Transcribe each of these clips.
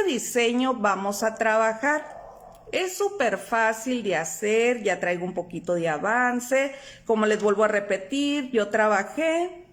diseño vamos a trabajar. Es súper fácil de hacer, ya traigo un poquito de avance. Como les vuelvo a repetir, yo trabajé.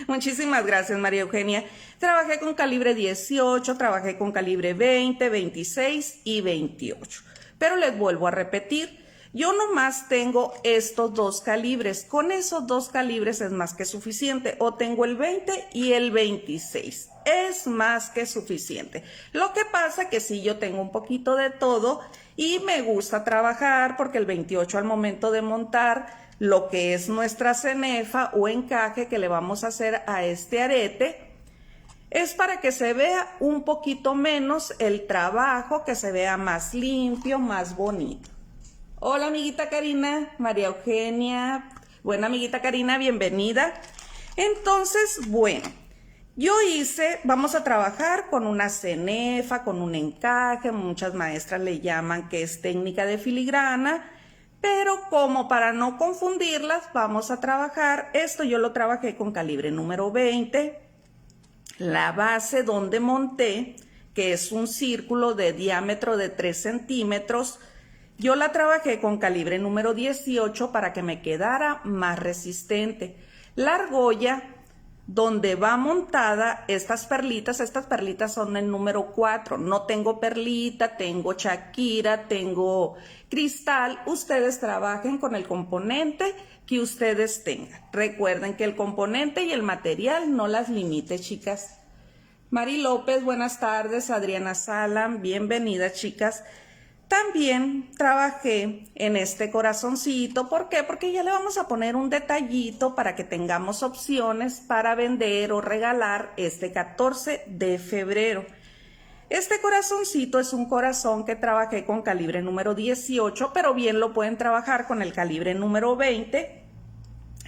Muchísimas gracias, María Eugenia. Trabajé con calibre 18, trabajé con calibre 20, 26 y 28. Pero les vuelvo a repetir, yo nomás tengo estos dos calibres. Con esos dos calibres es más que suficiente. O tengo el 20 y el 26. Es más que suficiente. Lo que pasa que sí, yo tengo un poquito de todo y me gusta trabajar porque el 28 al momento de montar lo que es nuestra cenefa o encaje que le vamos a hacer a este arete, es para que se vea un poquito menos el trabajo, que se vea más limpio, más bonito. Hola, amiguita Karina, María Eugenia. Bueno, amiguita Karina, bienvenida. Entonces, bueno, vamos a trabajar con una cenefa, con un encaje, muchas maestras le llaman que es técnica de filigrana, pero como para no confundirlas, vamos a trabajar, esto yo lo trabajé con calibre número 20, la base donde monté, que es un círculo de diámetro de 3 centímetros, yo la trabajé con calibre número 18 para que me quedara más resistente. La argolla donde va montada estas perlitas son el número 4, no tengo perlita, tengo Shakira, tengo cristal. Ustedes trabajen con el componente que ustedes tengan. Recuerden que el componente y el material no las limite, chicas. Mari López, buenas tardes. Adriana Salam, bienvenida, chicas. También trabajé en este corazoncito. ¿Por qué? Porque ya le vamos a poner un detallito para que tengamos opciones para vender o regalar este 14 de febrero. Este corazoncito es un corazón que trabajé con calibre número 18, pero bien lo pueden trabajar con el calibre número 20.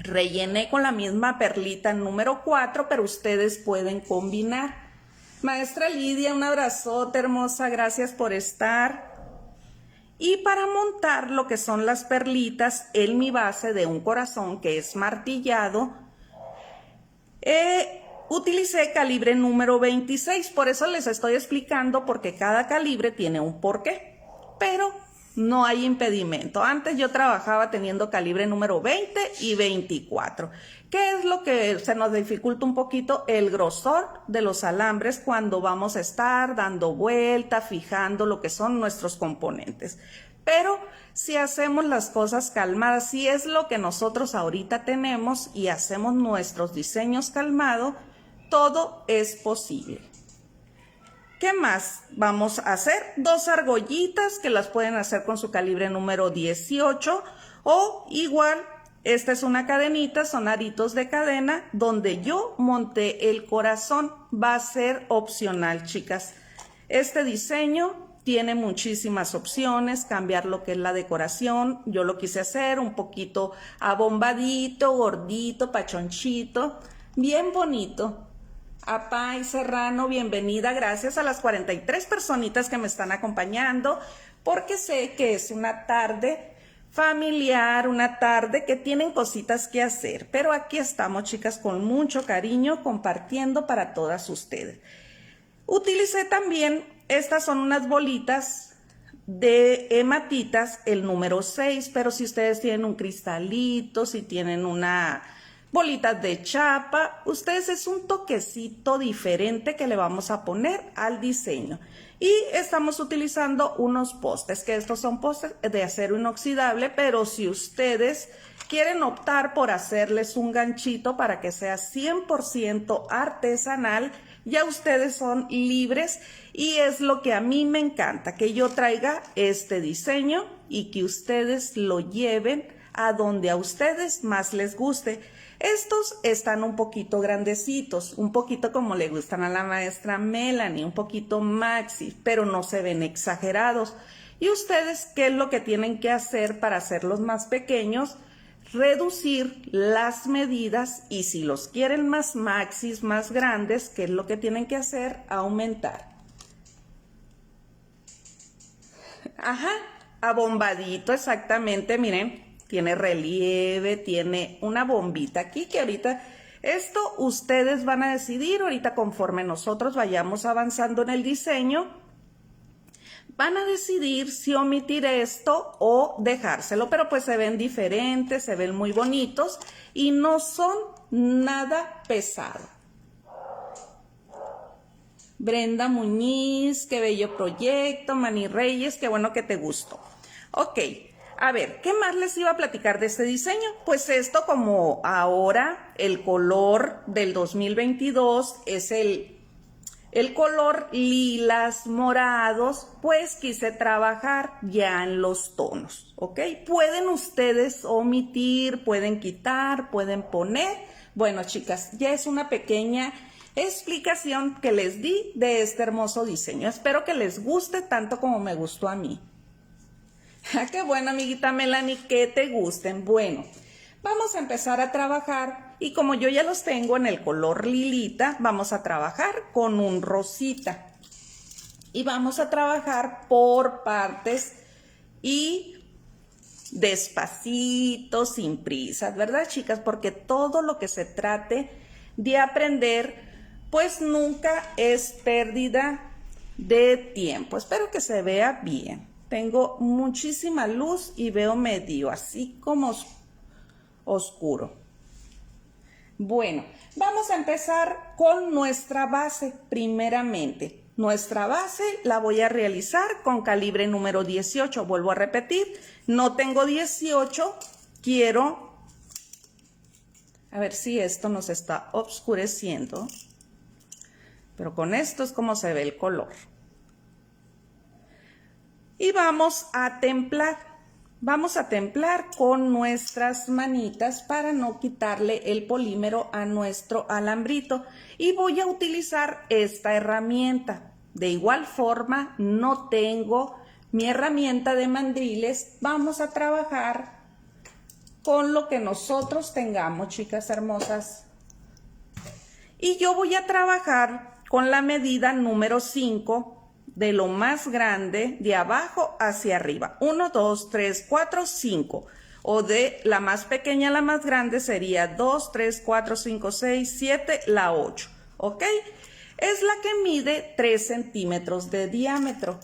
Rellené con la misma perlita número 4, pero ustedes pueden combinar. Maestra Lidia, un abrazote hermosa, gracias por estar. Y para montar lo que son las perlitas en mi base de un corazón que es martillado, utilicé calibre número 26. Por eso les estoy explicando, porque cada calibre tiene un porqué. Pero no hay impedimento. Antes yo trabajaba teniendo calibre número 20 y 24. ¿Qué es lo que se nos dificulta un poquito? El grosor de los alambres cuando vamos a estar dando vuelta, fijando lo que son nuestros componentes. Pero si hacemos las cosas calmadas, si es lo que nosotros ahorita tenemos y hacemos nuestros diseños calmados, todo es posible. ¿Qué más vamos a hacer? Dos argollitas que las pueden hacer con su calibre número 18 o igual, esta es una cadenita, son aritos de cadena donde yo monté el corazón. Va a ser opcional, chicas. Este diseño tiene muchísimas opciones, cambiar lo que es la decoración. Yo lo quise hacer un poquito abombadito, gordito, pachonchito, bien bonito. Apay Serrano, bienvenida, gracias a las 43 personitas que me están acompañando, porque sé que es una tarde familiar, una tarde que tienen cositas que hacer, pero aquí estamos, chicas, con mucho cariño compartiendo para todas ustedes. Utilicé también, estas son unas bolitas de hematitas, el número 6, pero si ustedes tienen un cristalito, si tienen una bolitas de chapa, ustedes es un toquecito diferente que le vamos a poner al diseño. Y estamos utilizando unos postes, que estos son postes de acero inoxidable, pero si ustedes quieren optar por hacerles un ganchito para que sea 100% artesanal, ya ustedes son libres, y es lo que a mí me encanta, que yo traiga este diseño y que ustedes lo lleven a donde a ustedes más les guste. Estos están un poquito grandecitos, un poquito como le gustan a la maestra Melanie, un poquito maxi, pero no se ven exagerados. ¿Y ustedes qué es lo que tienen que hacer para hacerlos más pequeños? Reducir las medidas, y si los quieren más maxis, más grandes, ¿qué es lo que tienen que hacer? Aumentar. Ajá, abombadito, exactamente, miren. Tiene relieve, tiene una bombita aquí que ahorita Esto ustedes van a decidir ahorita conforme nosotros vayamos avanzando en el diseño. Van a decidir si omitir esto o dejárselo, pero pues se ven diferentes, se ven muy bonitos y no son nada pesados. Brenda Muñiz, qué bello proyecto. Mani Reyes, qué bueno que te gustó. Ok, a ver, ¿qué más les iba a platicar de este diseño? Pues esto, como ahora el color del 2022 es el color lilas, morados, pues quise trabajar ya en los tonos, ¿ok? Pueden ustedes omitir, pueden quitar, pueden poner. Bueno, chicas, ya es una pequeña explicación que les di de este hermoso diseño. Espero que les guste tanto como me gustó a mí. Qué bueno, amiguita Melanie, que te gusten. Bueno, vamos a empezar a trabajar y como yo ya los tengo en el color lilita, vamos a trabajar con un rosita. Y vamos a trabajar por partes y despacito, sin prisas, ¿verdad, chicas? Porque todo lo que se trate de aprender, pues nunca es pérdida de tiempo. Espero que se vea bien. Tengo muchísima luz y veo medio así como oscuro. Bueno, vamos a empezar con nuestra base primeramente. Nuestra base la voy a realizar con calibre número 18. Vuelvo a repetir, no tengo 18, quiero... A ver si esto nos está oscureciendo. Pero con esto es como se ve el color. Y vamos a templar. Vamos a templar con nuestras manitas para no quitarle el polímero a nuestro alambrito. Y voy a utilizar esta herramienta. De igual forma, no tengo mi herramienta de mandriles. Vamos a trabajar con lo que nosotros tengamos, chicas hermosas. Y yo voy a trabajar con la medida número 5 de lo más grande de abajo hacia arriba. 1, 2, 3, 4, 5. O de la más pequeña a la más grande sería 2, 3, 4, 5, 6, 7, la 8. ¿Ok? Es la que mide 3 centímetros de diámetro.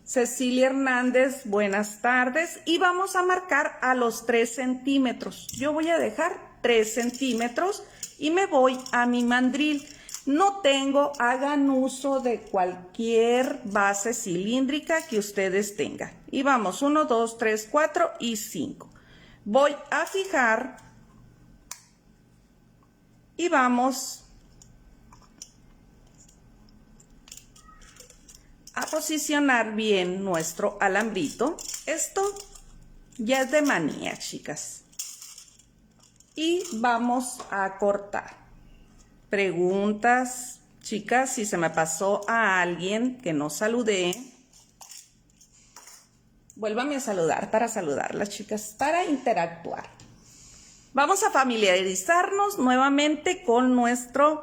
Cecilia Hernández, buenas tardes. Y vamos a marcar a los 3 centímetros. Yo voy a dejar 3 centímetros y me voy a mi mandril. No tengo, hagan uso de cualquier base cilíndrica que ustedes tengan. Y vamos, 1, 2, 3, 4 y 5. Voy a fijar y vamos a posicionar bien nuestro alambrito. Esto ya es de manía, chicas. Y vamos a cortar. Preguntas, chicas, si se me pasó a alguien que no saludé, vuélvame a saludar para saludarlas, chicas, para interactuar. Vamos a familiarizarnos nuevamente con nuestra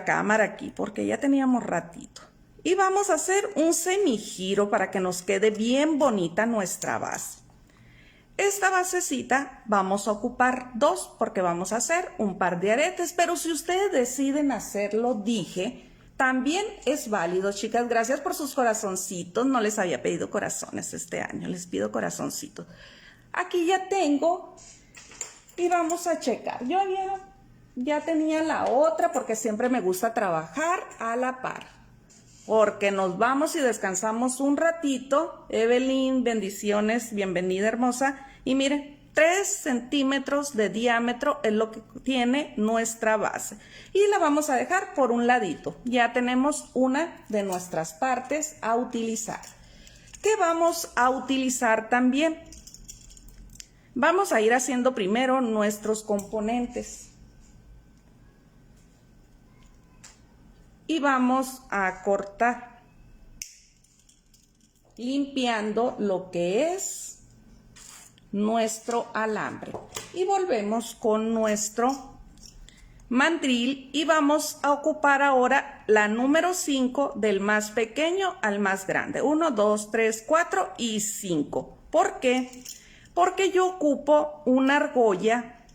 cámara aquí, porque ya teníamos ratito. Y vamos a hacer un semigiro para que nos quede bien bonita nuestra base. Esta basecita vamos a ocupar 2 porque vamos a hacer un par de aretes, pero si ustedes deciden hacerlo, dije, también es válido, chicas. Gracias por sus corazoncitos. No les había pedido corazones este año, les pido corazoncitos. Aquí ya tengo y vamos a checar. Yo ya tenía la otra porque siempre me gusta trabajar a la par. Porque nos vamos y descansamos un ratito. Evelyn, bendiciones, bienvenida hermosa. Y miren, 3 centímetros de diámetro es lo que tiene nuestra base. Y la vamos a dejar por un ladito. Ya tenemos una de nuestras partes a utilizar. ¿Qué vamos a utilizar también? Vamos a ir haciendo primero nuestros componentes. Y vamos a cortar, limpiando lo que es nuestro alambre. Y volvemos con nuestro mandril y vamos a ocupar ahora la número 5 del más pequeño al más grande. 1, 2, 3, 4 y 5. ¿Por qué? Porque yo ocupo una argolla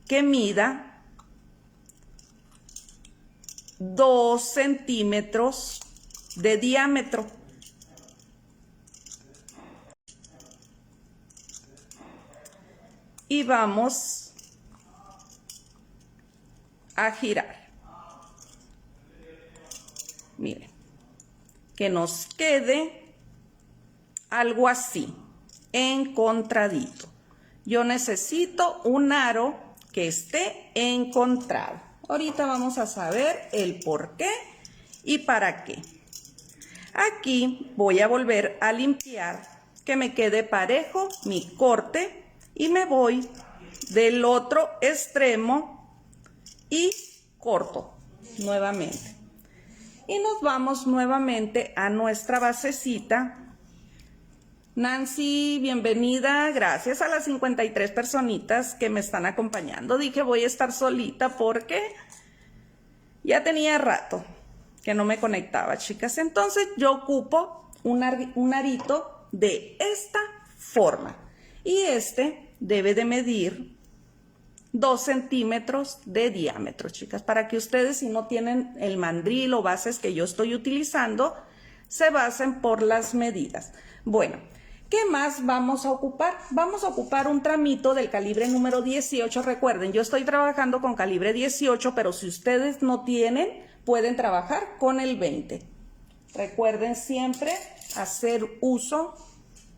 que mida 2 centímetros de diámetro. Y vamos a girar. Miren, que nos quede algo así, encontradito. Yo necesito un aro que esté encontrado. Ahorita vamos a saber el por qué y para qué. Aquí voy a volver a limpiar, que me quede parejo mi corte, y me voy del otro extremo y corto nuevamente. Y nos vamos nuevamente a nuestra basecita. Nancy, bienvenida. Gracias a las 53 personitas que me están acompañando. Dije voy a estar solita porque ya tenía rato que no me conectaba, chicas. Entonces yo ocupo un arito de esta forma. Y este debe de medir 2 centímetros de diámetro, chicas, para que ustedes, si no tienen el mandril o bases que yo estoy utilizando, se basen por las medidas. Bueno, ¿qué más vamos a ocupar? Vamos a ocupar un tramito del calibre número 18. Recuerden, yo estoy trabajando con calibre 18, pero si ustedes no tienen, pueden trabajar con el 20. Recuerden siempre hacer uso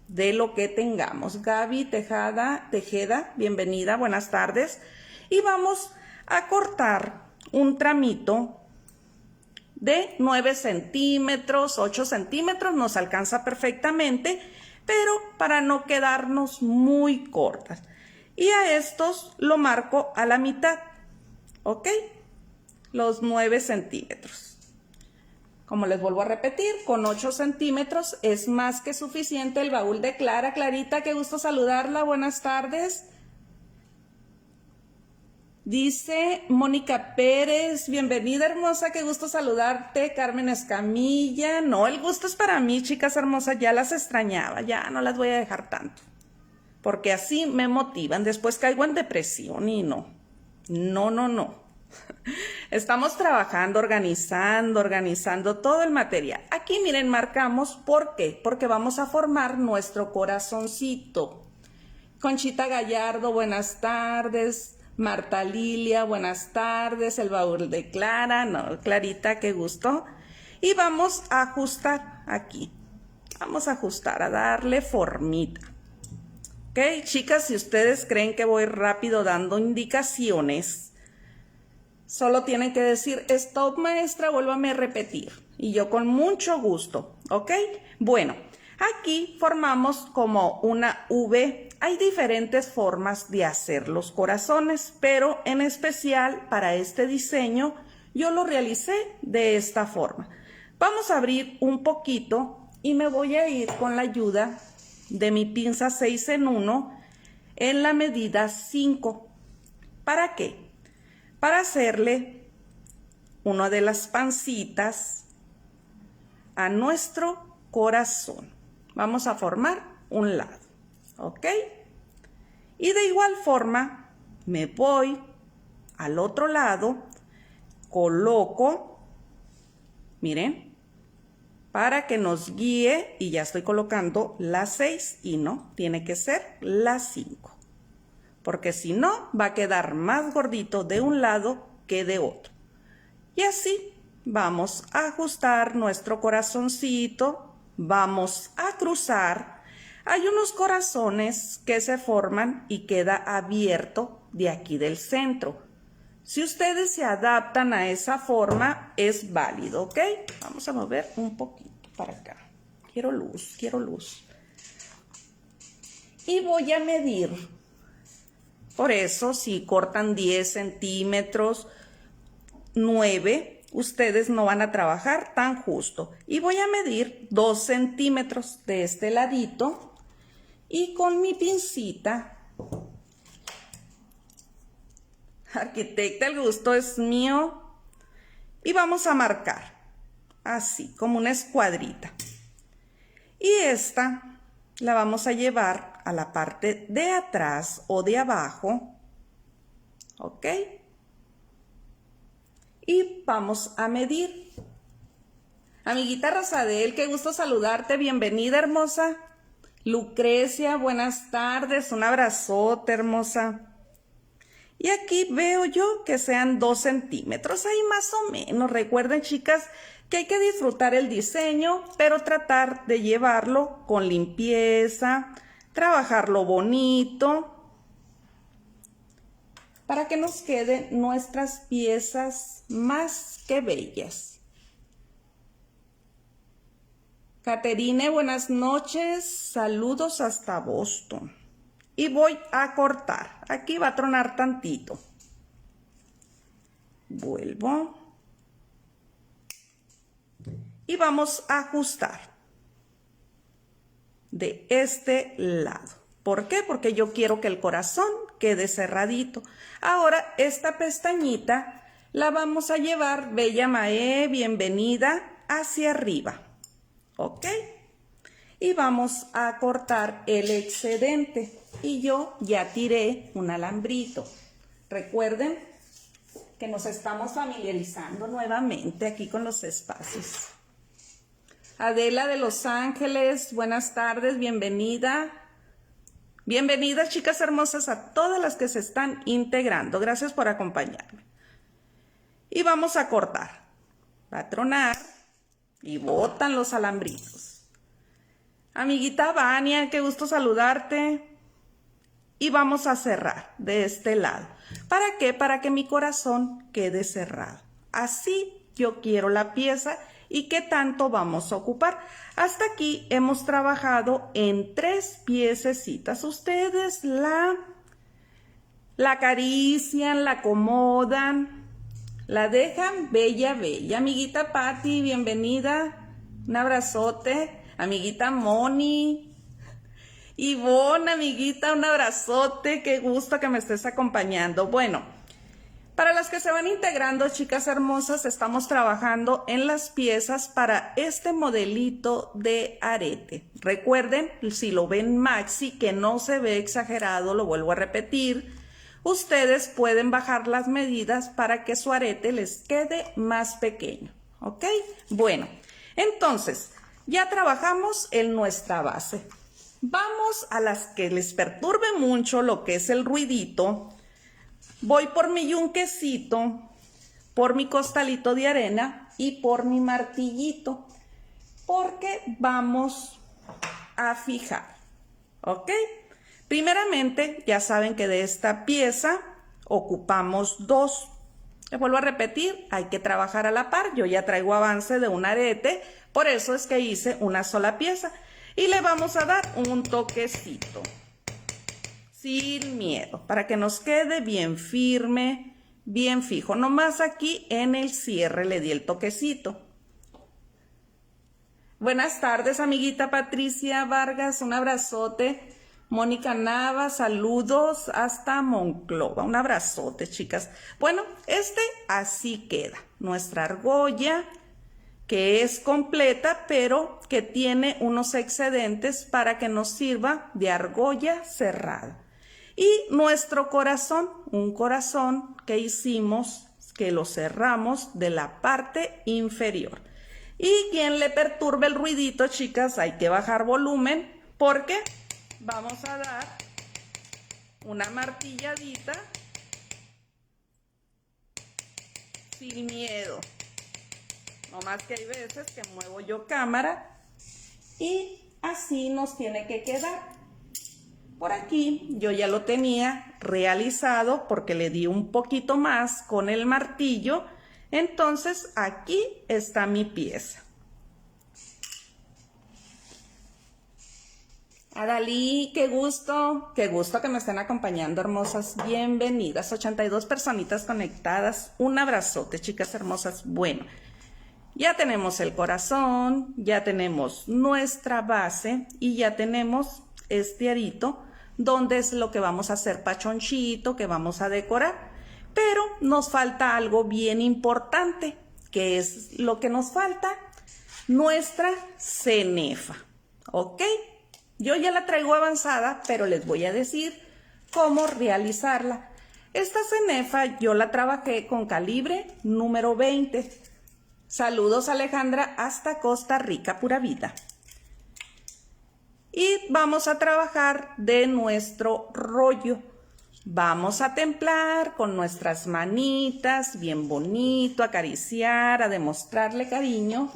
de lo que tengamos. Gaby Tejeda, bienvenida, buenas tardes. Y vamos a cortar un tramito de 9 centímetros, 8 centímetros, nos alcanza perfectamente, pero para no quedarnos muy cortas. Y a estos lo marco a la mitad, ¿ok? Los 9 centímetros. Como les vuelvo a repetir, con 8 centímetros es más que suficiente el baúl de Clara. Clarita, qué gusto saludarla, buenas tardes. Dice Mónica Pérez, bienvenida hermosa, qué gusto saludarte. Carmen Escamilla, no, el gusto es para mí, chicas hermosas, ya las extrañaba, ya no las voy a dejar tanto. Porque así me motivan, después caigo en depresión y no. Estamos trabajando, organizando todo el material. Aquí miren, marcamos, ¿por qué? Porque vamos a formar nuestro corazoncito. Conchita Gallardo, buenas tardes. Marta Lilia, buenas tardes. El baúl de Clara, no, Clarita, qué gusto. Y vamos a ajustar aquí. Vamos a ajustar, a darle formita. Ok, chicas, si ustedes creen que voy rápido dando indicaciones, solo tienen que decir, stop maestra, vuélvame a repetir. Y yo con mucho gusto, ¿ok? Bueno, aquí formamos como una V. Hay diferentes formas de hacer los corazones, pero en especial para este diseño yo lo realicé de esta forma. Vamos a abrir un poquito y me voy a ir con la ayuda de mi pinza 6 en 1 en la medida 5. ¿Para qué? Para hacerle una de las pancitas a nuestro corazón. Vamos a formar un lado, ¿ok? Y de igual forma me voy al otro lado, coloco, miren, para que nos guíe, y ya estoy colocando la 6 y no, tiene que ser la 5. Porque si no, va a quedar más gordito de un lado que de otro. Y así vamos a ajustar nuestro corazoncito, vamos a cruzar. Hay unos corazones que se forman y queda abierto de aquí del centro. Si ustedes se adaptan a esa forma, es válido, ¿ok? Vamos a mover un poquito para acá. Quiero luz, quiero luz. Y voy a medir. Por eso, si cortan 10 centímetros, 9, ustedes no van a trabajar tan justo. Y voy a medir 2 centímetros de este ladito. Y con mi pincita, arquitecta, el gusto es mío. Y vamos a marcar, así, como una escuadrita. Y esta la vamos a llevar a la parte de atrás o de abajo, ¿ok? Y vamos a medir. Amiguita Rosadel, qué gusto saludarte, bienvenida hermosa. Lucrecia, buenas tardes, un abrazote hermosa. Y aquí veo yo que sean 2 centímetros, ahí más o menos. Recuerden chicas que hay que disfrutar el diseño, pero tratar de llevarlo con limpieza, trabajarlo bonito, para que nos queden nuestras piezas más que bellas. Caterine, buenas noches, saludos hasta Boston. Y voy a cortar, aquí va a tronar tantito. Vuelvo. Y vamos a ajustar de este lado. ¿Por qué? Porque yo quiero que el corazón quede cerradito. Ahora esta pestañita la vamos a llevar, Bella Mae, bienvenida, hacia arriba. ¿Ok? Y vamos a cortar el excedente. Y yo ya tiré un alambrito. Recuerden que nos estamos familiarizando nuevamente aquí con los espacios. Adela de Los Ángeles, buenas tardes, bienvenida. Bienvenidas chicas hermosas a todas las que se están integrando. Gracias por acompañarme. Y vamos a cortar. Va a tronar y botan los alambritos. Amiguita Vania, qué gusto saludarte. Y vamos a cerrar de este lado. ¿Para qué? Para que mi corazón quede cerrado. Así yo quiero la pieza. ¿Y qué tanto vamos a ocupar? Hasta aquí hemos trabajado en 3 piececitas. Ustedes la acarician, la acomodan, la dejan bella, bella. Amiguita Patti, bienvenida. Un abrazote. Amiguita Moni. Ivonne, amiguita, un abrazote. Qué gusto que me estés acompañando. Bueno, para las que se van integrando, chicas hermosas, estamos trabajando en las piezas para este modelito de arete. Recuerden, si lo ven maxi, que no se ve exagerado, lo vuelvo a repetir, ustedes pueden bajar las medidas para que su arete les quede más pequeño, ¿ok? Bueno, entonces, ya trabajamos en nuestra base. Vamos a las que les perturbe mucho lo que es el ruidito. Voy por mi yunquecito, por mi costalito de arena y por mi martillito, porque vamos a fijar, ¿ok? Primeramente, ya saben que de esta pieza ocupamos 2. Les vuelvo a repetir, hay que trabajar a la par. Yo ya traigo avance de un arete, por eso es que hice una sola pieza. Y le vamos a dar un toquecito. Sin miedo, para que nos quede bien firme, bien fijo. Nomás aquí en el cierre le di el toquecito. Buenas tardes, amiguita Patricia Vargas, un abrazote. Mónica Nava, saludos hasta Monclova. Un abrazote, chicas. Bueno, así queda. Nuestra argolla, que es completa, pero que tiene unos excedentes para que nos sirva de argolla cerrada. Y nuestro corazón, un corazón que hicimos, que lo cerramos de la parte inferior. Y quien le perturbe el ruidito, chicas, hay que bajar volumen porque vamos a dar una martilladita sin miedo. No más que hay veces que muevo yo cámara y así nos tiene que quedar. Por aquí yo ya lo tenía realizado porque le di un poquito más con el martillo. Entonces aquí está mi pieza. Adalí, qué gusto que me estén acompañando, hermosas. Bienvenidas, 82 personitas conectadas. Un abrazote, chicas hermosas. Bueno, ya tenemos el corazón, ya tenemos nuestra base y ya tenemos este arito donde es lo que vamos a hacer pachonchito, que vamos a decorar. Pero nos falta algo bien importante, que es lo que nos falta, nuestra cenefa, ¿ok? Yo ya la traigo avanzada, pero les voy a decir cómo realizarla. Esta cenefa yo la trabajé con calibre número 20. Saludos, Alejandra, hasta Costa Rica, pura vida. Y vamos a trabajar de nuestro rollo. Vamos a templar con nuestras manitas, bien bonito, acariciar, a demostrarle cariño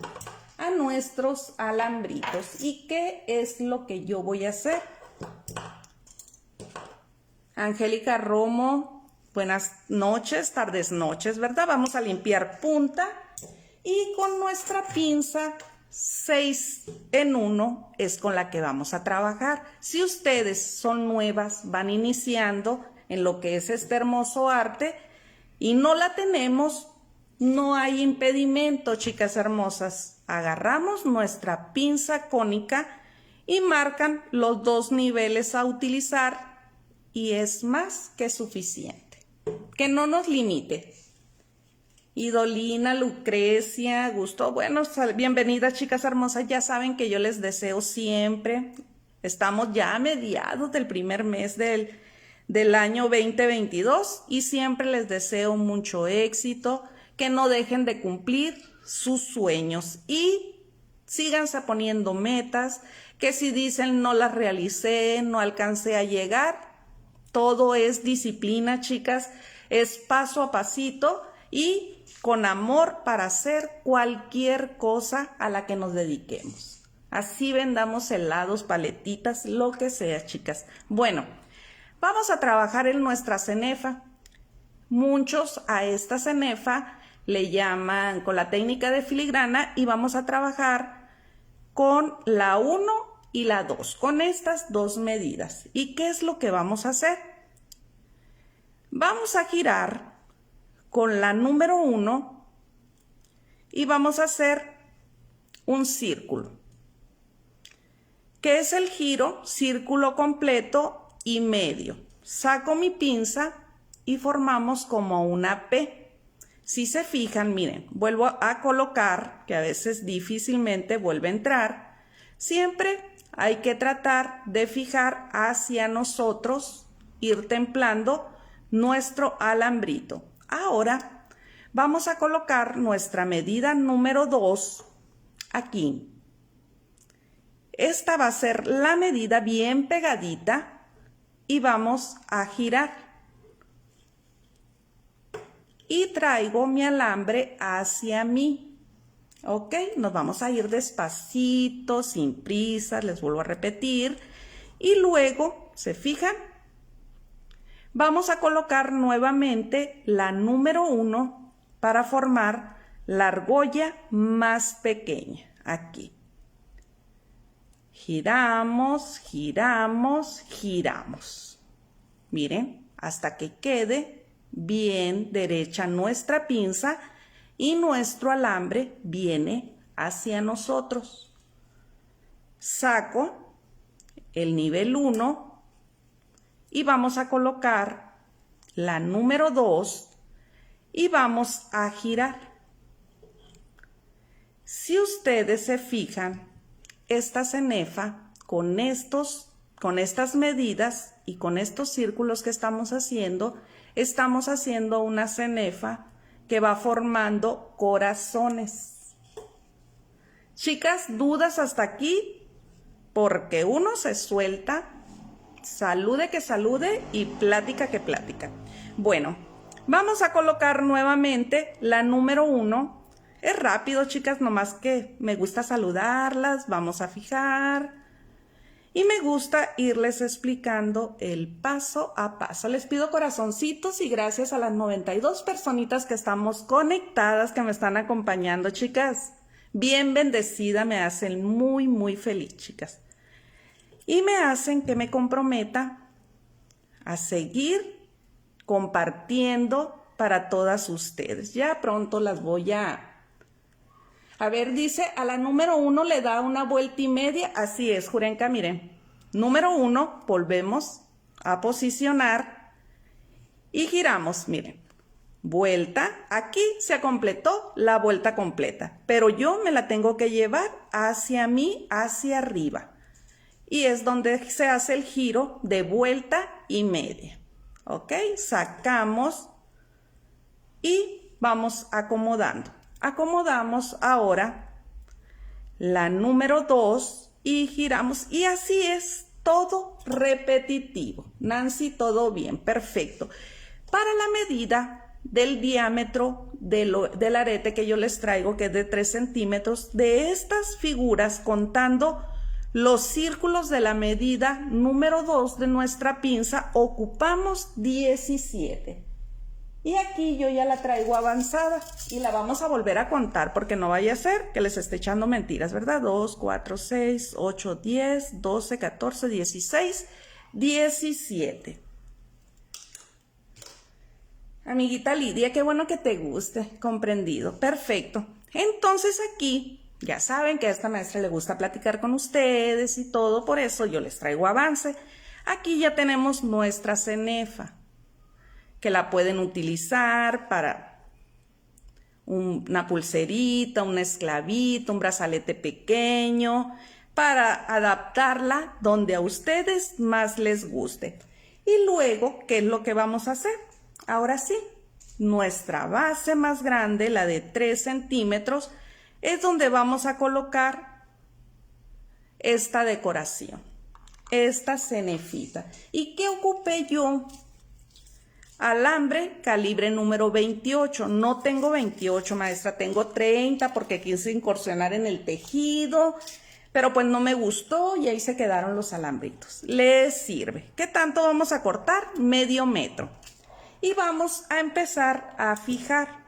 a nuestros alambritos. ¿Y qué es lo que yo voy a hacer? Angélica Romo, buenas noches, tardes, noches, ¿verdad? Vamos a limpiar punta y con nuestra pinza 6 en 1 es con la que vamos a trabajar. Si ustedes son nuevas, van iniciando en lo que es este hermoso arte y no la tenemos, no hay impedimento, chicas hermosas. Agarramos nuestra pinza cónica y marcan los 2 niveles a utilizar y es más que suficiente. Que no nos limite. Idolina, Lucrecia, Gusto, bueno, bienvenidas chicas hermosas, ya saben que yo les deseo siempre, estamos ya a mediados del primer mes del año 2022 y siempre les deseo mucho éxito, que no dejen de cumplir sus sueños y síganse poniendo metas, que si dicen no las realicé, no alcancé a llegar, todo es disciplina, chicas, es paso a pasito y con amor para hacer cualquier cosa a la que nos dediquemos. Así vendamos helados, paletitas, lo que sea, chicas. Bueno, vamos a trabajar en nuestra cenefa. Muchos a esta cenefa le llaman con la técnica de filigrana y vamos a trabajar con la 1 y la 2, con estas 2 medidas. ¿Y qué es lo que vamos a hacer? Vamos a girar con la número 1 y vamos a hacer un círculo. ¿Qué es el giro? Círculo completo y medio. Saco mi pinza y formamos como una P. Si se fijan, miren, vuelvo a colocar, que a veces difícilmente vuelve a entrar. Siempre hay que tratar de fijar hacia nosotros, ir templando nuestro alambrito. Ahora vamos a colocar nuestra medida número 2 aquí. Esta va a ser la medida bien pegadita y vamos a girar. Y traigo mi alambre hacia mí. Ok, nos vamos a ir despacito, sin prisa, les vuelvo a repetir. Y luego, ¿se fijan? Vamos a colocar nuevamente la número 1 para formar la argolla más pequeña, aquí. Giramos, giramos, giramos. Miren, hasta que quede bien derecha nuestra pinza y nuestro alambre viene hacia nosotros. Saco el nivel 1 y vamos a colocar la número 2 y vamos a girar. Si ustedes se fijan, esta cenefa con estas medidas y con estos círculos que estamos haciendo una cenefa que va formando corazones. Chicas, ¿dudas hasta aquí? Porque uno se suelta, salude que salude y plática que plática. Bueno, vamos a colocar nuevamente la número 1. Es rápido, chicas, nomás que me gusta saludarlas, vamos a fijar. Y me gusta irles explicando el paso a paso. Les pido corazoncitos y gracias a las 92 personitas que estamos conectadas, que me están acompañando, chicas. Bien bendecida, me hacen muy, muy feliz, chicas. Y me hacen que me comprometa a seguir compartiendo para todas ustedes. Ya pronto las voy a ver, dice, a la número 1 le da una vuelta y media. Así es, Jurenka, miren. Número 1, volvemos a posicionar y giramos, miren. Vuelta, aquí se completó la vuelta completa, pero yo me la tengo que llevar hacia mí, hacia arriba. Y es donde se hace el giro de vuelta y media. ¿ok? Sacamos y vamos acomodando. Acomodamos ahora la número 2 y giramos. Y así es todo repetitivo. Nancy, todo bien, perfecto. Para la medida del diámetro del arete que yo les traigo, que es de 3 centímetros, de estas figuras, contando los círculos de la medida número 2 de nuestra pinza, ocupamos 17. Y aquí yo ya la traigo avanzada y la vamos a volver a contar porque no vaya a ser que les esté echando mentiras, ¿verdad? 2, 4, 6, 8, 10, 12, 14, 16, 17. Amiguita Lidia, qué bueno que te guste, comprendido, perfecto. Entonces aquí, ya saben que a esta maestra le gusta platicar con ustedes y todo, por eso yo les traigo avance. Aquí ya tenemos nuestra cenefa, que la pueden utilizar para una pulserita, un esclavito, un brazalete pequeño, para adaptarla donde a ustedes más les guste. Y luego, ¿qué es lo que vamos a hacer? Ahora sí, nuestra base más grande, la de 3 centímetros, es donde vamos a colocar esta decoración, esta cenefita. ¿Y qué ocupé yo? Alambre calibre número 28. No tengo 28, maestra, tengo 30 porque quise incursionar en el tejido, pero pues no me gustó y ahí se quedaron los alambritos. Les sirve. ¿Qué tanto vamos a cortar? Medio metro. Y vamos a empezar a fijar.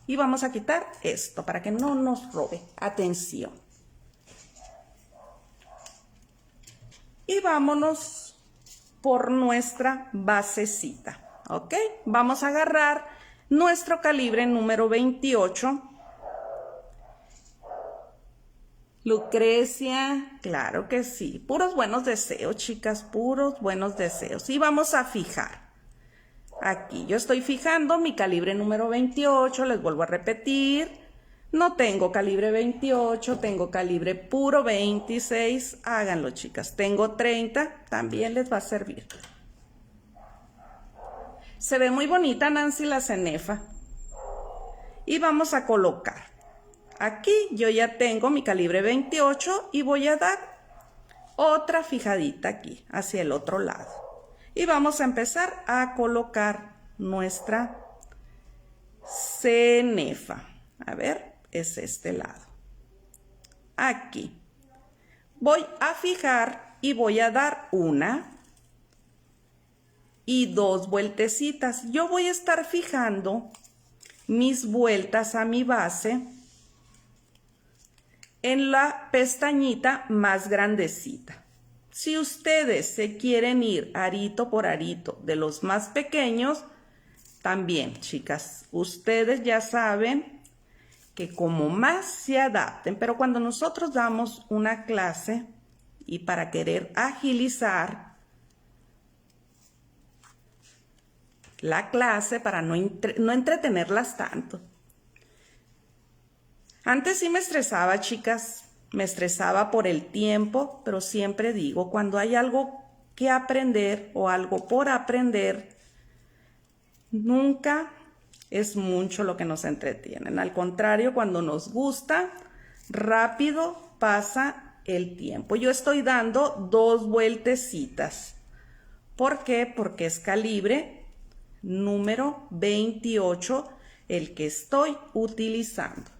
Y vamos a quitar esto para que no nos robe. Atención. Y vámonos por nuestra basecita. ¿Ok? Vamos a agarrar nuestro calibre número 28. Lucrecia, claro que sí. Puros buenos deseos, chicas, puros buenos deseos. Y vamos a fijar. Aquí yo estoy fijando mi calibre número 28, les vuelvo a repetir. No tengo calibre 28, tengo calibre puro 26. Háganlo, chicas. Tengo 30, también les va a servir. Se ve muy bonita, Nancy, la cenefa. Y vamos a colocar. Aquí yo ya tengo mi calibre 28 y voy a dar otra fijadita aquí, hacia el otro lado. Y vamos a empezar a colocar nuestra cenefa. A ver, es este lado. Aquí. Voy a fijar y voy a dar una y 2 vueltecitas. Yo voy a estar fijando mis vueltas a mi base en la pestañita más grandecita. Si ustedes se quieren ir arito por arito de los más pequeños, también, chicas, ustedes ya saben que como más se adapten, pero cuando nosotros damos una clase y para querer agilizar la clase, para no entretenerlas tanto. Antes sí me estresaba, chicas, me estresaba por el tiempo, pero siempre digo, cuando hay algo que aprender o algo por aprender, nunca es mucho lo que nos entretienen. Al contrario, cuando nos gusta, rápido pasa el tiempo. Yo estoy dando 2 vueltecitas. ¿Por qué? Porque es calibre número 28 el que estoy utilizando.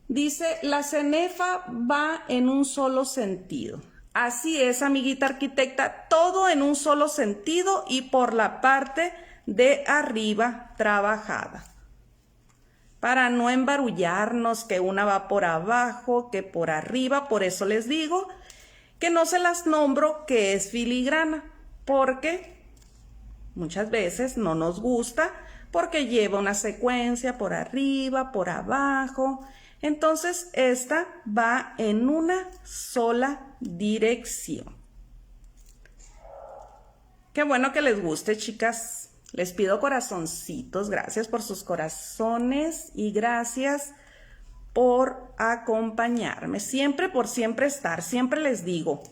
Dice, la cenefa va en un solo sentido. Así es, amiguita arquitecta, todo en un solo sentido y por la parte de arriba trabajada. Para no embarullarnos, que una va por abajo, que por arriba, por eso les digo que no se las nombro que es filigrana, porque muchas veces no nos gusta, porque lleva una secuencia por arriba, por abajo. Entonces, esta va en una sola dirección. Qué bueno que les guste, chicas. Les pido corazoncitos. Gracias por sus corazones y gracias por acompañarme. Siempre por siempre estar. Siempre les digo,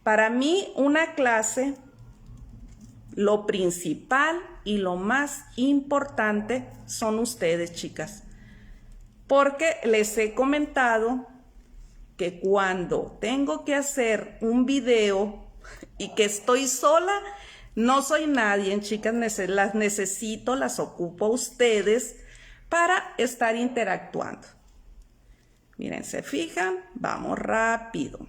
para mí una clase lo principal y lo más importante son ustedes, chicas. Porque les he comentado que cuando tengo que hacer un video y que estoy sola, no soy nadie, chicas, las necesito, las ocupo a ustedes para estar interactuando. Miren, ¿se fijan? Vamos rápido.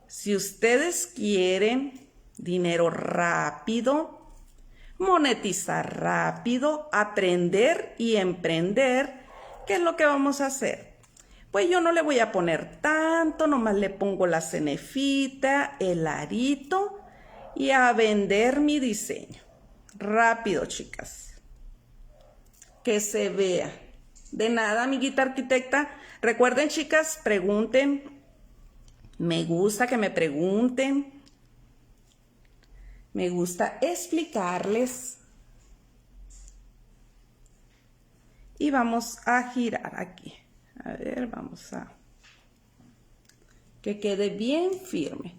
Si ustedes quieren dinero rápido, monetizar rápido, aprender y emprender, ¿qué es lo que vamos a hacer? Pues yo no le voy a poner tanto, nomás le pongo la cenefita, el arito y a vender mi diseño. Rápido, chicas. Que se vea. De nada, amiguita arquitecta. Recuerden, chicas, pregunten. Me gusta que me pregunten. Me gusta explicarles. Y vamos a girar aquí. A ver, vamos a que quede bien firme.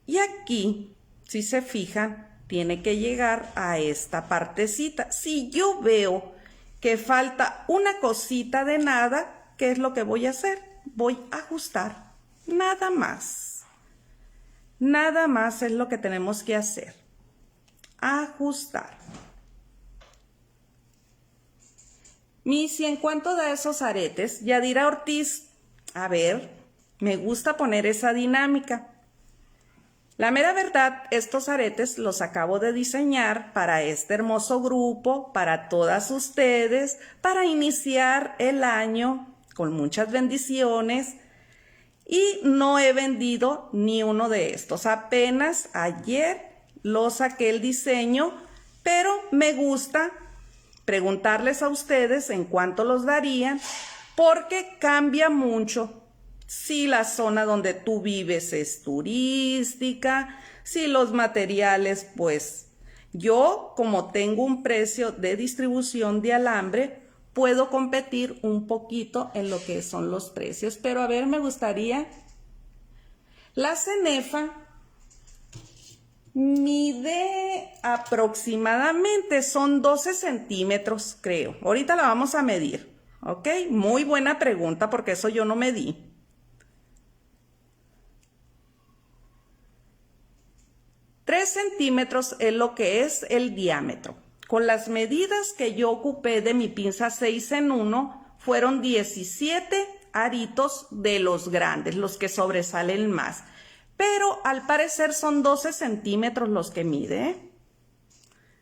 Y aquí, si se fijan, tiene que llegar a esta partecita. Si yo veo que falta una cosita de nada, ¿qué es lo que voy a hacer? Voy a ajustar. Nada más. Nada más es lo que tenemos que hacer. Ajustar. Missy, en cuanto a esos aretes, Yadira Ortiz, a ver, me gusta poner esa dinámica. La mera verdad, estos aretes los acabo de diseñar para este hermoso grupo, para todas ustedes, para iniciar el año con muchas bendiciones. Y no he vendido ni uno de estos. Apenas ayer lo saqué el diseño, pero me gusta preguntarles a ustedes en cuánto los darían, porque cambia mucho si la zona donde tú vives es turística, si los materiales, pues yo como tengo un precio de distribución de alambre, puedo competir un poquito en lo que son los precios. Pero a ver, me gustaría, la cenefa mide aproximadamente, son 12 centímetros, creo. Ahorita la vamos a medir, ¿ok? Muy buena pregunta porque eso yo no medí. 3 centímetros es lo que es el diámetro. Con las medidas que yo ocupé de mi pinza 6 en 1, fueron 17 aritos de los grandes, los que sobresalen más. Pero al parecer son 12 centímetros los que mide, ¿eh?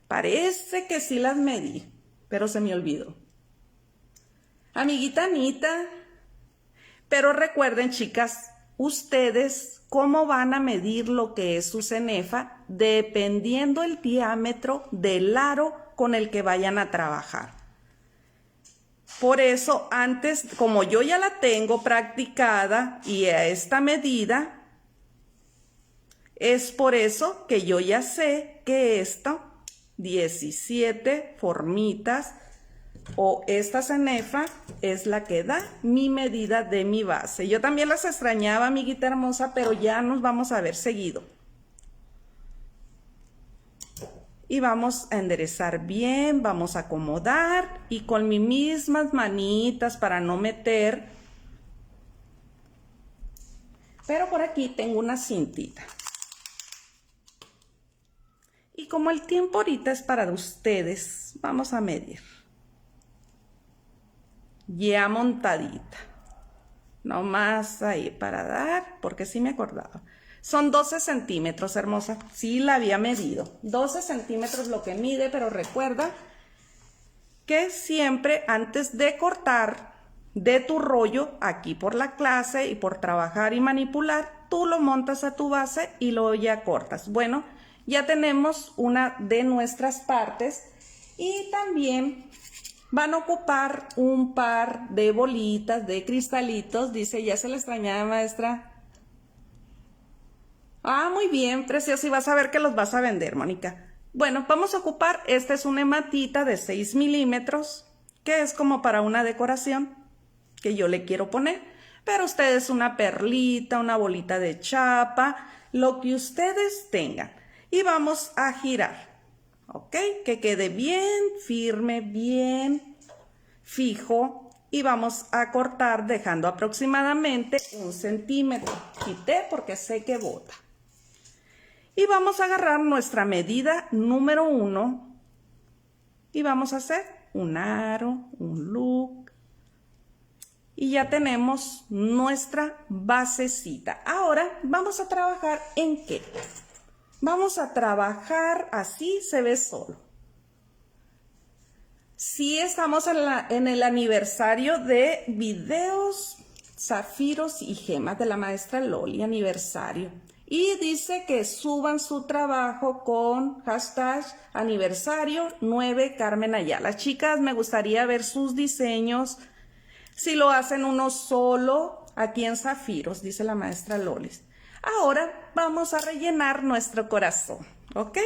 Parece que sí las medí, pero se me olvidó. Amiguita Anita, pero recuerden, chicas, ustedes cómo van a medir lo que es su cenefa dependiendo el diámetro del aro con el que vayan a trabajar. Por eso, antes, como yo ya la tengo practicada y a esta medida, es por eso que yo ya sé que esto, 17 formitas o esta cenefa es la que da mi medida de mi base. Yo también las extrañaba, amiguita hermosa, pero ya nos vamos a ver seguido. Y vamos a enderezar bien, vamos a acomodar y con mis mismas manitas para no meter. Pero por aquí tengo una cintita. Y como el tiempo ahorita es para ustedes, vamos a medir. Ya montadita. No más ahí para dar, porque sí me acordaba. Son 12 centímetros, hermosa. Sí la había medido. 12 centímetros lo que mide, pero recuerda que siempre antes de cortar de tu rollo, aquí por la clase y por trabajar y manipular, tú lo montas a tu base y luego ya cortas. Bueno, ya tenemos una de nuestras partes y también van a ocupar un par de bolitas de cristalitos. Dice, ya se le extrañaba, maestra. Ah, muy bien, precioso. Y vas a ver que los vas a vender, Mónica. Bueno, vamos a ocupar, esta es una hematita de 6 milímetros, que es como para una decoración que yo le quiero poner. pero ustedes una perlita, una bolita de chapa, lo que ustedes tengan. Y vamos a girar, ¿ok? Que quede bien firme, bien fijo. Y vamos a cortar dejando aproximadamente 1 centímetro. Quité porque sé que bota. Y vamos a agarrar nuestra medida número 1 y vamos a hacer un aro, un look. Y ya tenemos nuestra basecita. Ahora vamos a trabajar ¿en qué? Vamos a trabajar así, se ve solo. Sí, estamos en el aniversario de videos, zafiros y gemas de la maestra Loli, aniversario. Y dice que suban su trabajo con hashtag aniversario 9 Carmen Ayala. Chicas, me gustaría ver sus diseños. Si lo hacen uno solo, aquí en zafiros, dice la maestra Lolis. Ahora vamos a rellenar nuestro corazón, ¿ok?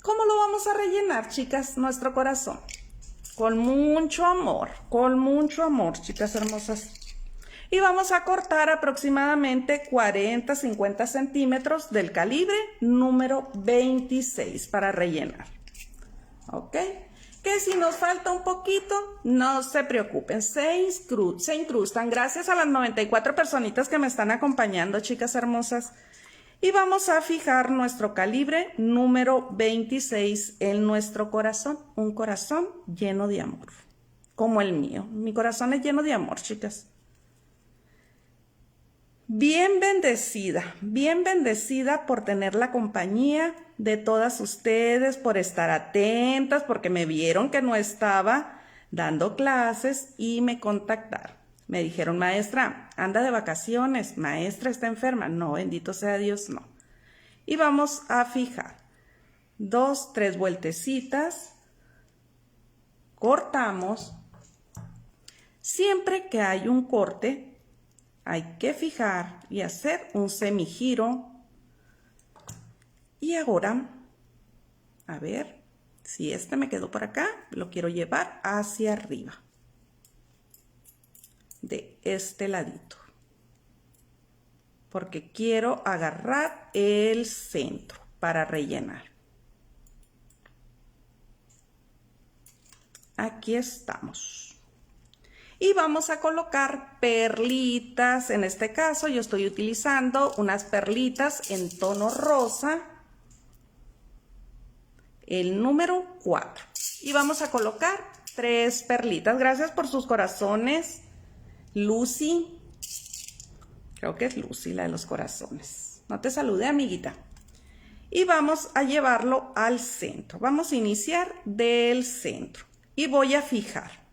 ¿Cómo lo vamos a rellenar, chicas, nuestro corazón? Con mucho amor, chicas hermosas. Y vamos a cortar aproximadamente 40-50 centímetros del calibre número 26 para rellenar. ¿Ok? Que si nos falta un poquito, no se preocupen, se incrustan. Gracias a las 94 personitas que me están acompañando, chicas hermosas. Y vamos a fijar nuestro calibre número 26 en nuestro corazón. Un corazón lleno de amor, como el mío. Mi corazón es lleno de amor, chicas. Bien bendecida por tener la compañía de todas ustedes, por estar atentas, porque me vieron que no estaba dando clases y me contactaron. Me dijeron, maestra, anda de vacaciones, maestra está enferma. No, bendito sea Dios, no. Y vamos a fijar 2, 3 vueltecitas, cortamos. Siempre que hay un corte, hay que fijar y hacer un semigiro. Y ahora, a ver, si este me quedó por acá, lo quiero llevar hacia arriba. De este ladito. Porque quiero agarrar el centro para rellenar. Aquí estamos. Y vamos a colocar perlitas. En este caso yo estoy utilizando unas perlitas en tono rosa. El número 4. Y vamos a colocar 3 perlitas. Gracias por sus corazones. Lucy. Creo que es Lucy la de los corazones. No te saludé, amiguita. Y vamos a llevarlo al centro. Vamos a iniciar del centro. Y voy a fijar.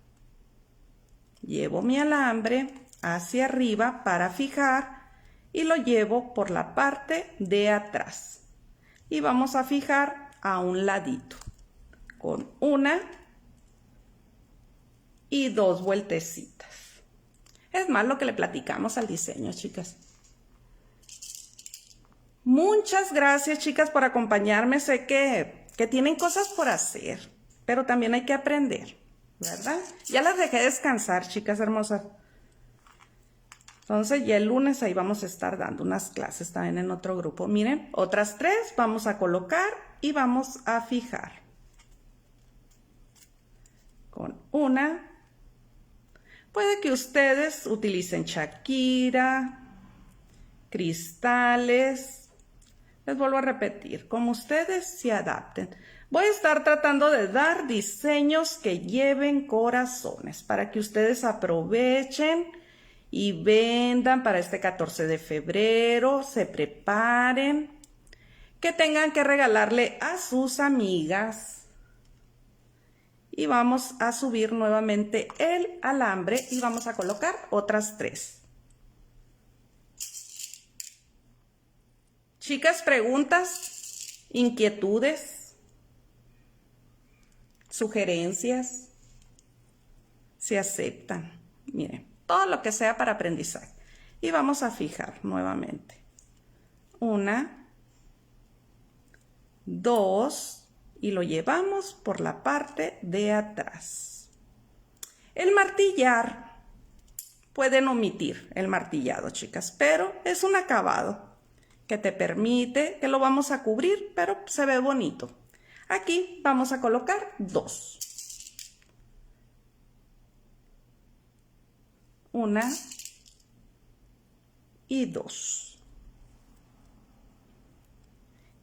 Llevo mi alambre hacia arriba para fijar y lo llevo por la parte de atrás. Y vamos a fijar a un ladito con 1 y 2 vueltecitas. Es más lo que le platicamos al diseño, chicas. Muchas gracias, chicas, por acompañarme. Sé que tienen cosas por hacer, pero también hay que aprender, ¿verdad? Ya las dejé descansar, chicas hermosas. Entonces ya el lunes ahí vamos a estar dando unas clases también en otro grupo. Miren, otras 3 vamos a colocar y vamos a fijar. Con 1. Puede que ustedes utilicen Shakira, cristales. Les vuelvo a repetir, como ustedes se adapten. Voy a estar tratando de dar diseños que lleven corazones para que ustedes aprovechen y vendan para este 14 de febrero, se preparen, que tengan que regalarle a sus amigas. Y vamos a subir nuevamente el alambre y vamos a colocar otras 3. Chicas, preguntas, inquietudes, sugerencias, se aceptan. Miren, todo lo que sea para aprendizaje. Y vamos a fijar nuevamente. 1, 2, y lo llevamos por la parte de atrás. El martillar pueden omitir el martillado, chicas, pero es un acabado que te permite, que lo vamos a cubrir, pero se ve bonito. Aquí vamos a colocar 2. Una y 2.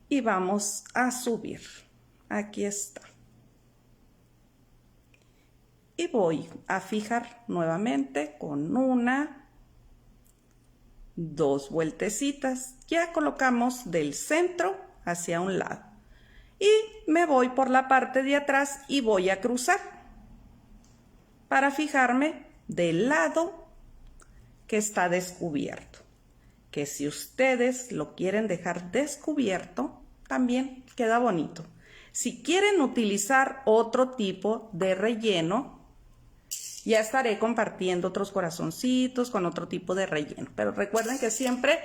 Y vamos a subir. Aquí está. Y voy a fijar nuevamente con 1, 2 vueltecitas. Ya colocamos del centro hacia un lado. Y me voy por la parte de atrás y voy a cruzar para fijarme del lado que está descubierto. Que si ustedes lo quieren dejar descubierto, también queda bonito. Si quieren utilizar otro tipo de relleno, ya estaré compartiendo otros corazoncitos con otro tipo de relleno. Pero recuerden que siempre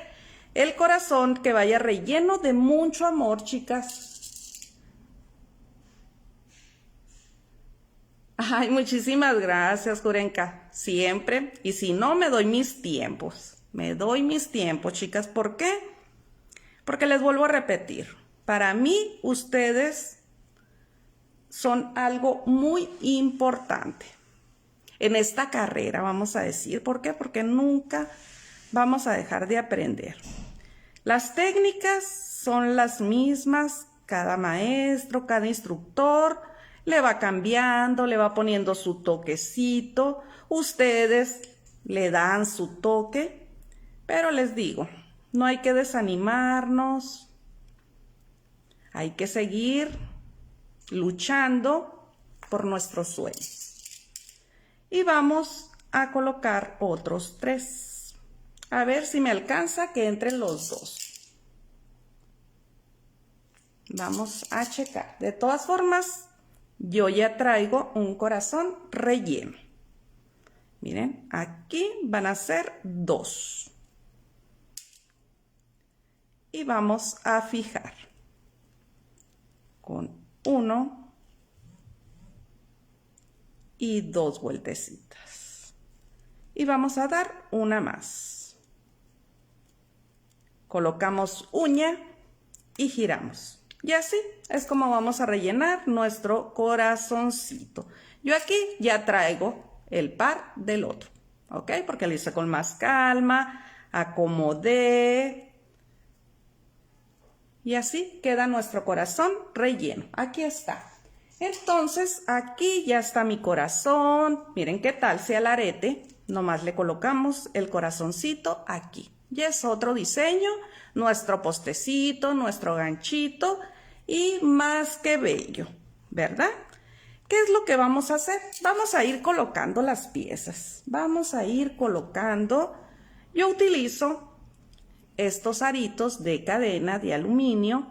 el corazón que vaya relleno de mucho amor, chicas. Ay, muchísimas gracias, Jurenka. Siempre. Y si no, me doy mis tiempos. Me doy mis tiempos, chicas. ¿Por qué? Porque les vuelvo a repetir. Para mí, ustedes son algo muy importante en esta carrera, vamos a decir. ¿Por qué? Porque nunca vamos a dejar de aprender. Las técnicas son las mismas, cada maestro, cada instructor le va cambiando, le va poniendo su toquecito, ustedes le dan su toque, pero les digo, no hay que desanimarnos, hay que seguir luchando por nuestros sueños. Y vamos a colocar otros 3. A ver si me alcanza que entren los 2. Vamos a checar. De todas formas, yo ya traigo un corazón relleno. Miren, aquí van a ser 2. Y vamos a fijar con 1 y 2 vueltecitas. Y vamos a dar una más. Colocamos uña y giramos. Y así es como vamos a rellenar nuestro corazoncito. Yo aquí ya traigo el par del otro, ¿ok? Porque lo hice con más calma, acomodé. Y así queda nuestro corazón relleno. Aquí está. Entonces, aquí ya está mi corazón. Miren qué tal sea el arete. Nomás le colocamos el corazoncito aquí. Ya es otro diseño, nuestro postecito, nuestro ganchito y más que bello, ¿verdad? ¿Qué es lo que vamos a hacer? Vamos a ir colocando las piezas. Vamos a ir colocando. Yo utilizo estos aritos de cadena de aluminio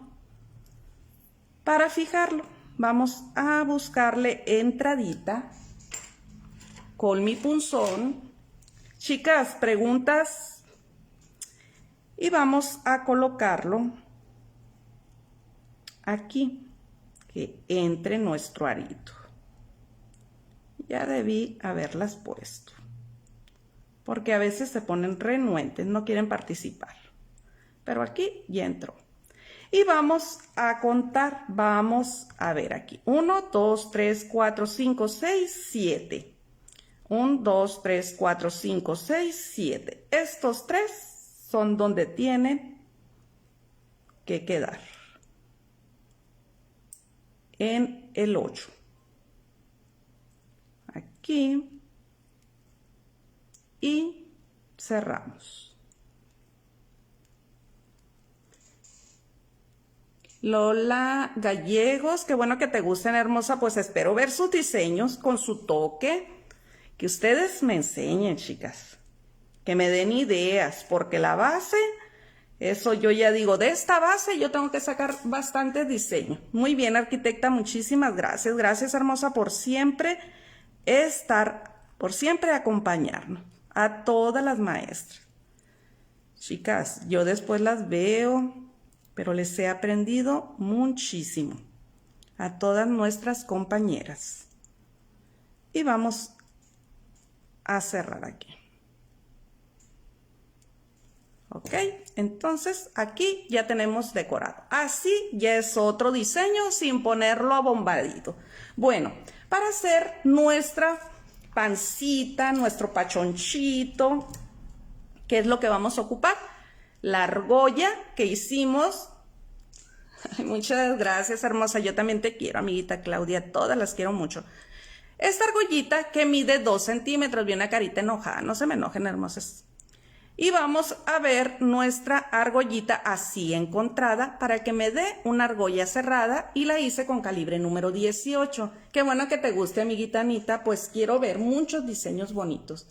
para fijarlo. Vamos a buscarle entradita con mi punzón. Chicas, preguntas. Y vamos a colocarlo aquí, que entre nuestro arito. Ya debí haberlas puesto, porque a veces se ponen renuentes, no quieren participar. Pero aquí ya entró. Y vamos a contar, vamos a ver aquí. 1, 2, 3, 4, 5, 6, 7. 1, 2, 3, 4, 5, 6, 7. Estos 3 son donde tienen que quedar. En el 8. Aquí. Y cerramos. Lola Gallegos, qué bueno que te gusten, hermosa, pues espero ver sus diseños con su toque, que ustedes me enseñen, chicas, que me den ideas, porque la base, eso yo ya digo, de esta base yo tengo que sacar bastante diseño. Muy bien, arquitecta, muchísimas gracias, gracias, hermosa, por siempre por siempre acompañarnos, a todas las maestras. Chicas, yo después las veo, pero les he aprendido muchísimo a todas nuestras compañeras. Y vamos a cerrar aquí. ¿Ok? Entonces aquí ya tenemos decorado. Así ya es otro diseño sin ponerlo abombadito. Bueno, para hacer nuestra pancita, nuestro pachonchito, ¿qué es lo que vamos a ocupar? La argolla que hicimos. Ay, muchas gracias, hermosa. Yo también te quiero, amiguita Claudia. Todas las quiero mucho. Esta argollita que mide 2 centímetros. Vi una carita enojada. No se me enojen, hermosas. Y vamos a ver nuestra argollita así encontrada para que me dé una argolla cerrada, y la hice con calibre número 18. Qué bueno que te guste, amiguita Anita, pues quiero ver muchos diseños bonitos.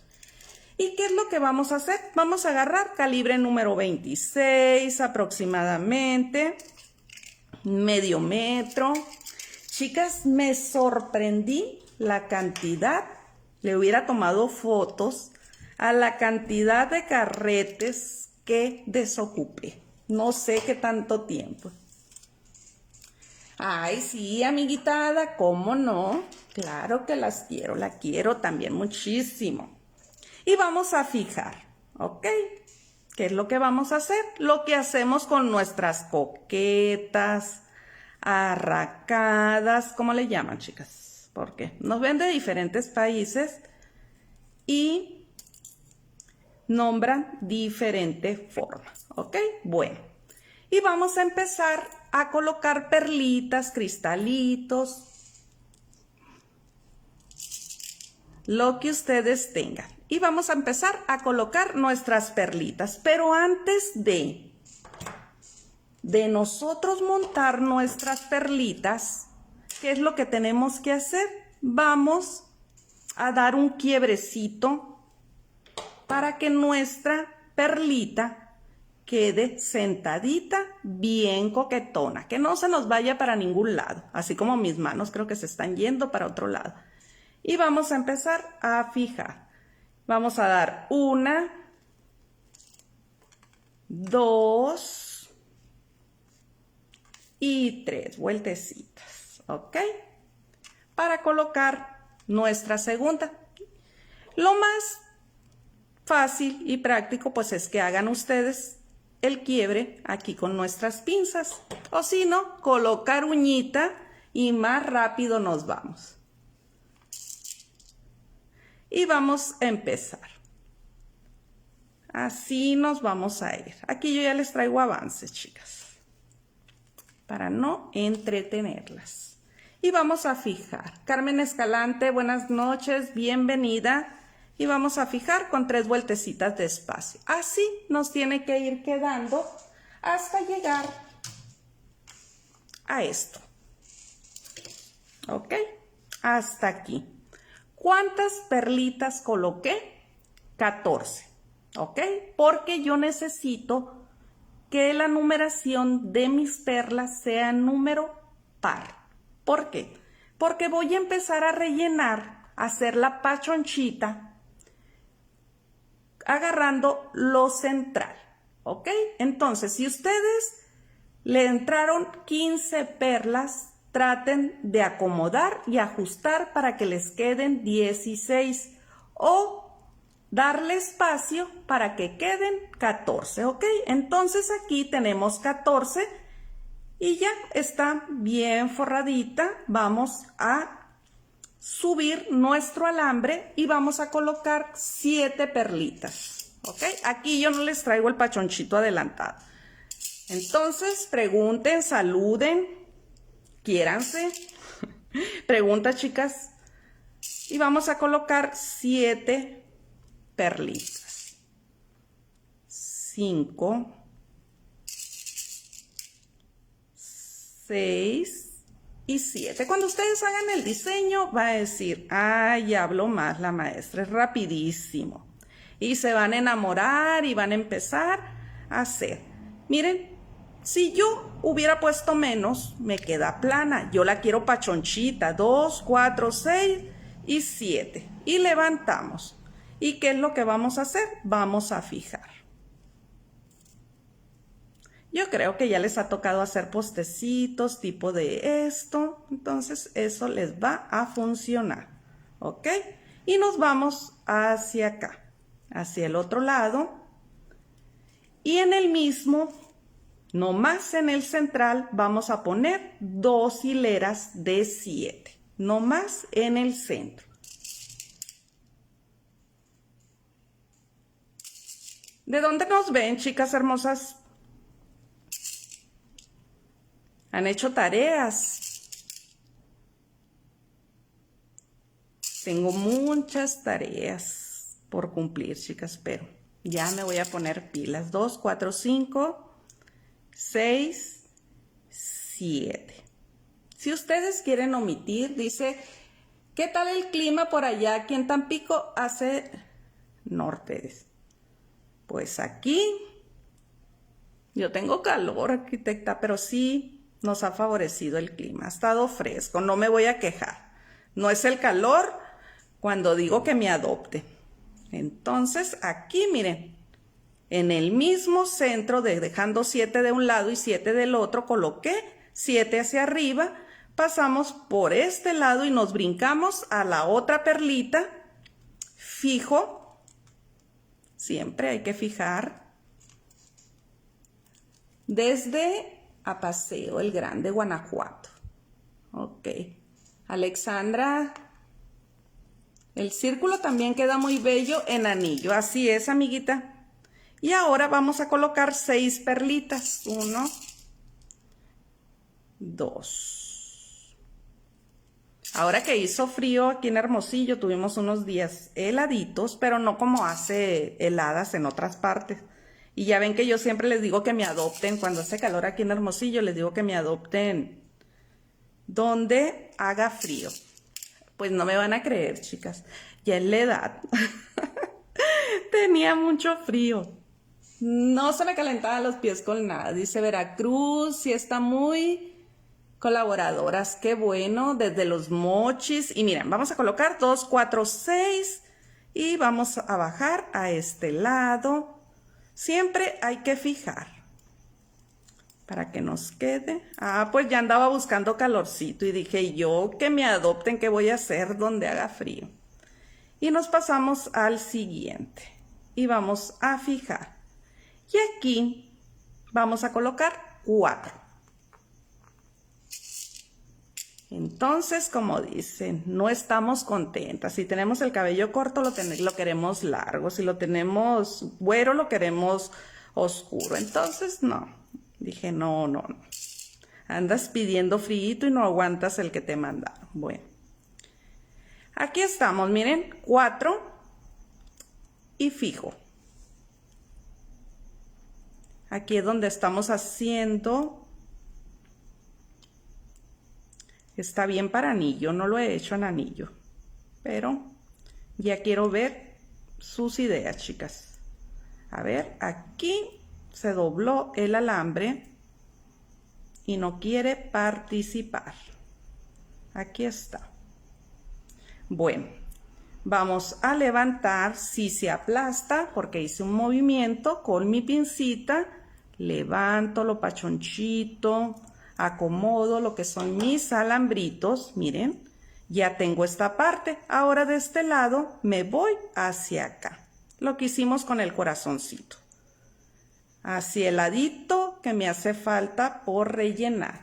¿Y qué es lo que vamos a hacer? Vamos a agarrar calibre número 26 aproximadamente, medio metro. Chicas, me sorprendí la cantidad, le hubiera tomado fotos a la cantidad de carretes que desocupé. No sé qué tanto tiempo. Ay, sí, amiguita Ada, ¿cómo no? Claro que las quiero, la quiero también muchísimo. Y vamos a fijar, ¿ok? ¿Qué es lo que vamos a hacer? Lo que hacemos con nuestras coquetas, arracadas, ¿cómo le llaman, chicas? Porque nos ven de diferentes países y nombran diferente forma, ¿ok? Bueno, y vamos a empezar a colocar perlitas, cristalitos, lo que ustedes tengan. Y vamos a empezar a colocar nuestras perlitas, pero antes de nosotros montar nuestras perlitas, ¿qué es lo que tenemos que hacer? Vamos a dar un quiebrecito para que nuestra perlita quede sentadita, bien coquetona, que no se nos vaya para ningún lado, así como mis manos creo que se están yendo para otro lado. Y vamos a empezar a fijar. Vamos a dar 1, 2 y 3 vueltecitas, ¿ok? Para colocar nuestra segunda. Lo más fácil y práctico pues es que hagan ustedes el quiebre aquí con nuestras pinzas, o si no, colocar uñita y más rápido nos vamos. Y vamos a empezar. Así nos vamos a ir. Aquí yo ya les traigo avances, chicas, para no entretenerlas. Y vamos a fijar. Carmen Escalante, buenas noches, bienvenida. Y vamos a fijar con 3 vueltecitas de espacio. Así nos tiene que ir quedando hasta llegar a esto. ¿Ok? Hasta aquí. ¿Cuántas perlitas coloqué? 14. ¿Ok? Porque yo necesito que la numeración de mis perlas sea número par. ¿Por qué? Porque voy a empezar a rellenar, a hacer la pachonchita agarrando lo central, ¿ok? Entonces, si ustedes le entraron 15 perlas, traten de acomodar y ajustar para que les queden 16 o darle espacio para que queden 14, ¿ok? Entonces aquí tenemos 14 y ya está bien forradita. Vamos a subir nuestro alambre y vamos a colocar 7 perlitas, ¿ok? Aquí yo no les traigo el pachonchito adelantado. Entonces, pregunten, saluden, quiéranse. Pregunta, chicas. Y vamos a colocar 7 perlitas. 5, 6 y 7. Cuando ustedes hagan el diseño, va a decir, ay, habló más la maestra, es rapidísimo. Y se van a enamorar y van a empezar a hacer. Miren, si yo hubiera puesto menos, me queda plana. Yo la quiero pachonchita, 2, 4, 6 y 7. Y levantamos. ¿Y qué es lo que vamos a hacer? Vamos a fijar. Yo creo que ya les ha tocado hacer postecitos tipo de esto, entonces eso les va a funcionar, ¿ok? Y nos vamos hacia acá, hacia el otro lado. Y en el mismo, nomás en el central, vamos a poner 2 hileras de 7, nomás en el centro. ¿De dónde nos ven, chicas hermosas? ¿Han hecho tareas? Tengo muchas tareas por cumplir, chicas, pero ya me voy a poner pilas. 2, 4, 5, 6, 7. Si ustedes quieren omitir, dice, ¿qué tal el clima por allá? Aquí en Tampico hace norte. Pues aquí, yo tengo calor, arquitecta, pero sí nos ha favorecido el clima. Ha estado fresco, no me voy a quejar. No es el calor cuando digo que me adopte. Entonces, aquí, miren, en el mismo centro, dejando 7 de un lado y 7 del otro, coloqué 7 hacia arriba, pasamos por este lado y nos brincamos a la otra perlita, fijo. Siempre hay que fijar desde Apaseo el Grande, Guanajuato. Ok. Alexandra, el círculo también queda muy bello en anillo. Así es, amiguita. Y ahora vamos a colocar 6 perlitas. 1, 2. Ahora que hizo frío aquí en Hermosillo, tuvimos unos días heladitos, pero no como hace heladas en otras partes. Y ya ven que yo siempre les digo que me adopten, cuando hace calor aquí en Hermosillo, les digo que me adopten donde haga frío. Pues no me van a creer, chicas, ya en la edad tenía mucho frío. No se me calentaban los pies con nada. Dice Veracruz, sí está muy colaboradoras, qué bueno, desde los Mochis. Y miren, vamos a colocar 2, 4, 6 y vamos a bajar a este lado. Siempre hay que fijar para que nos quede. Ah, pues ya andaba buscando calorcito y dije yo que me adopten, ¿qué voy a hacer donde haga frío? Y nos pasamos al siguiente y vamos a fijar. Y aquí vamos a colocar 4. Entonces, como dicen, no estamos contentas. Si tenemos el cabello corto, lo queremos largo. Si lo tenemos güero, lo queremos oscuro. Entonces, no. Dije, no. Andas pidiendo frío y no aguantas el que te mandaron. Bueno. Aquí estamos, miren, 4 y fijo. Aquí es donde estamos haciendo. Está bien para anillo, no lo he hecho en anillo, pero ya quiero ver sus ideas, chicas. A ver, aquí se dobló el alambre y no quiere participar. Aquí está. Bueno, vamos a levantar, si se aplasta, porque hice un movimiento con mi pincita, levanto lo pachonchito, acomodo lo que son mis alambritos, miren, ya tengo esta parte. Ahora de este lado me voy hacia acá, lo que hicimos con el corazoncito, hacia el ladito que me hace falta por rellenar.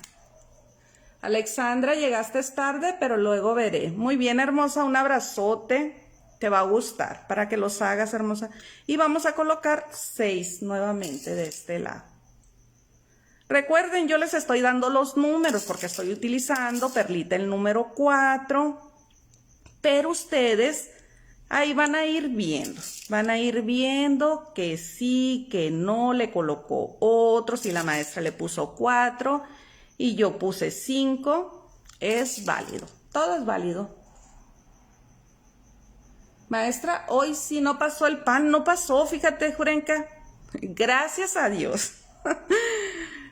Alexandra, llegaste tarde, pero luego veré. Muy bien, hermosa, un abrazote, te va a gustar, para que los hagas, hermosa. Y vamos a colocar 6 nuevamente de este lado. Recuerden, yo les estoy dando los números porque estoy utilizando perlita el número 4, pero ustedes ahí van a ir viendo que sí, que no, le colocó otro, si la maestra le puso 4 y yo puse 5, es válido, todo es válido. Maestra, hoy sí no pasó el pan, no pasó, fíjate, Jurenka, gracias a Dios.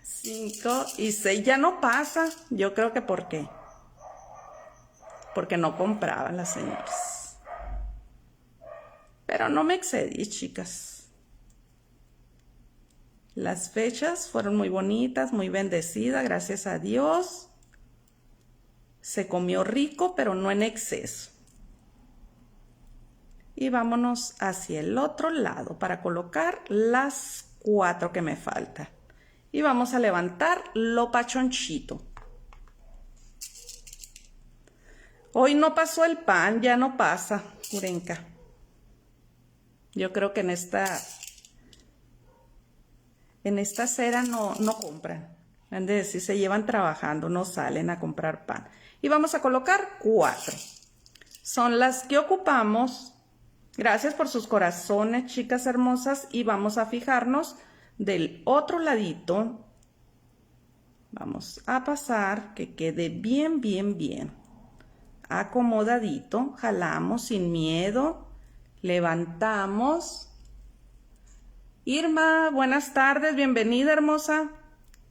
5 y 6 ya no pasa. Yo creo que ¿por qué? Porque no compraban las señoras. Pero no me excedí, chicas. Las fechas fueron muy bonitas, muy bendecidas, gracias a Dios. Se comió rico, pero no en exceso. Y vámonos hacia el otro lado para colocar las 4 que me faltan. Y vamos a levantar lo pachonchito. Hoy no pasó el pan, ya no pasa, Curenca. Yo creo que en esta acera no compran. Han de decir, se llevan trabajando, no salen a comprar pan. Y vamos a colocar 4. Son las que ocupamos. Gracias por sus corazones, chicas hermosas. Y vamos a fijarnos del otro ladito. Vamos a pasar que quede bien, bien, bien. Acomodadito. Jalamos sin miedo. Levantamos. Irma, buenas tardes. Bienvenida, hermosa.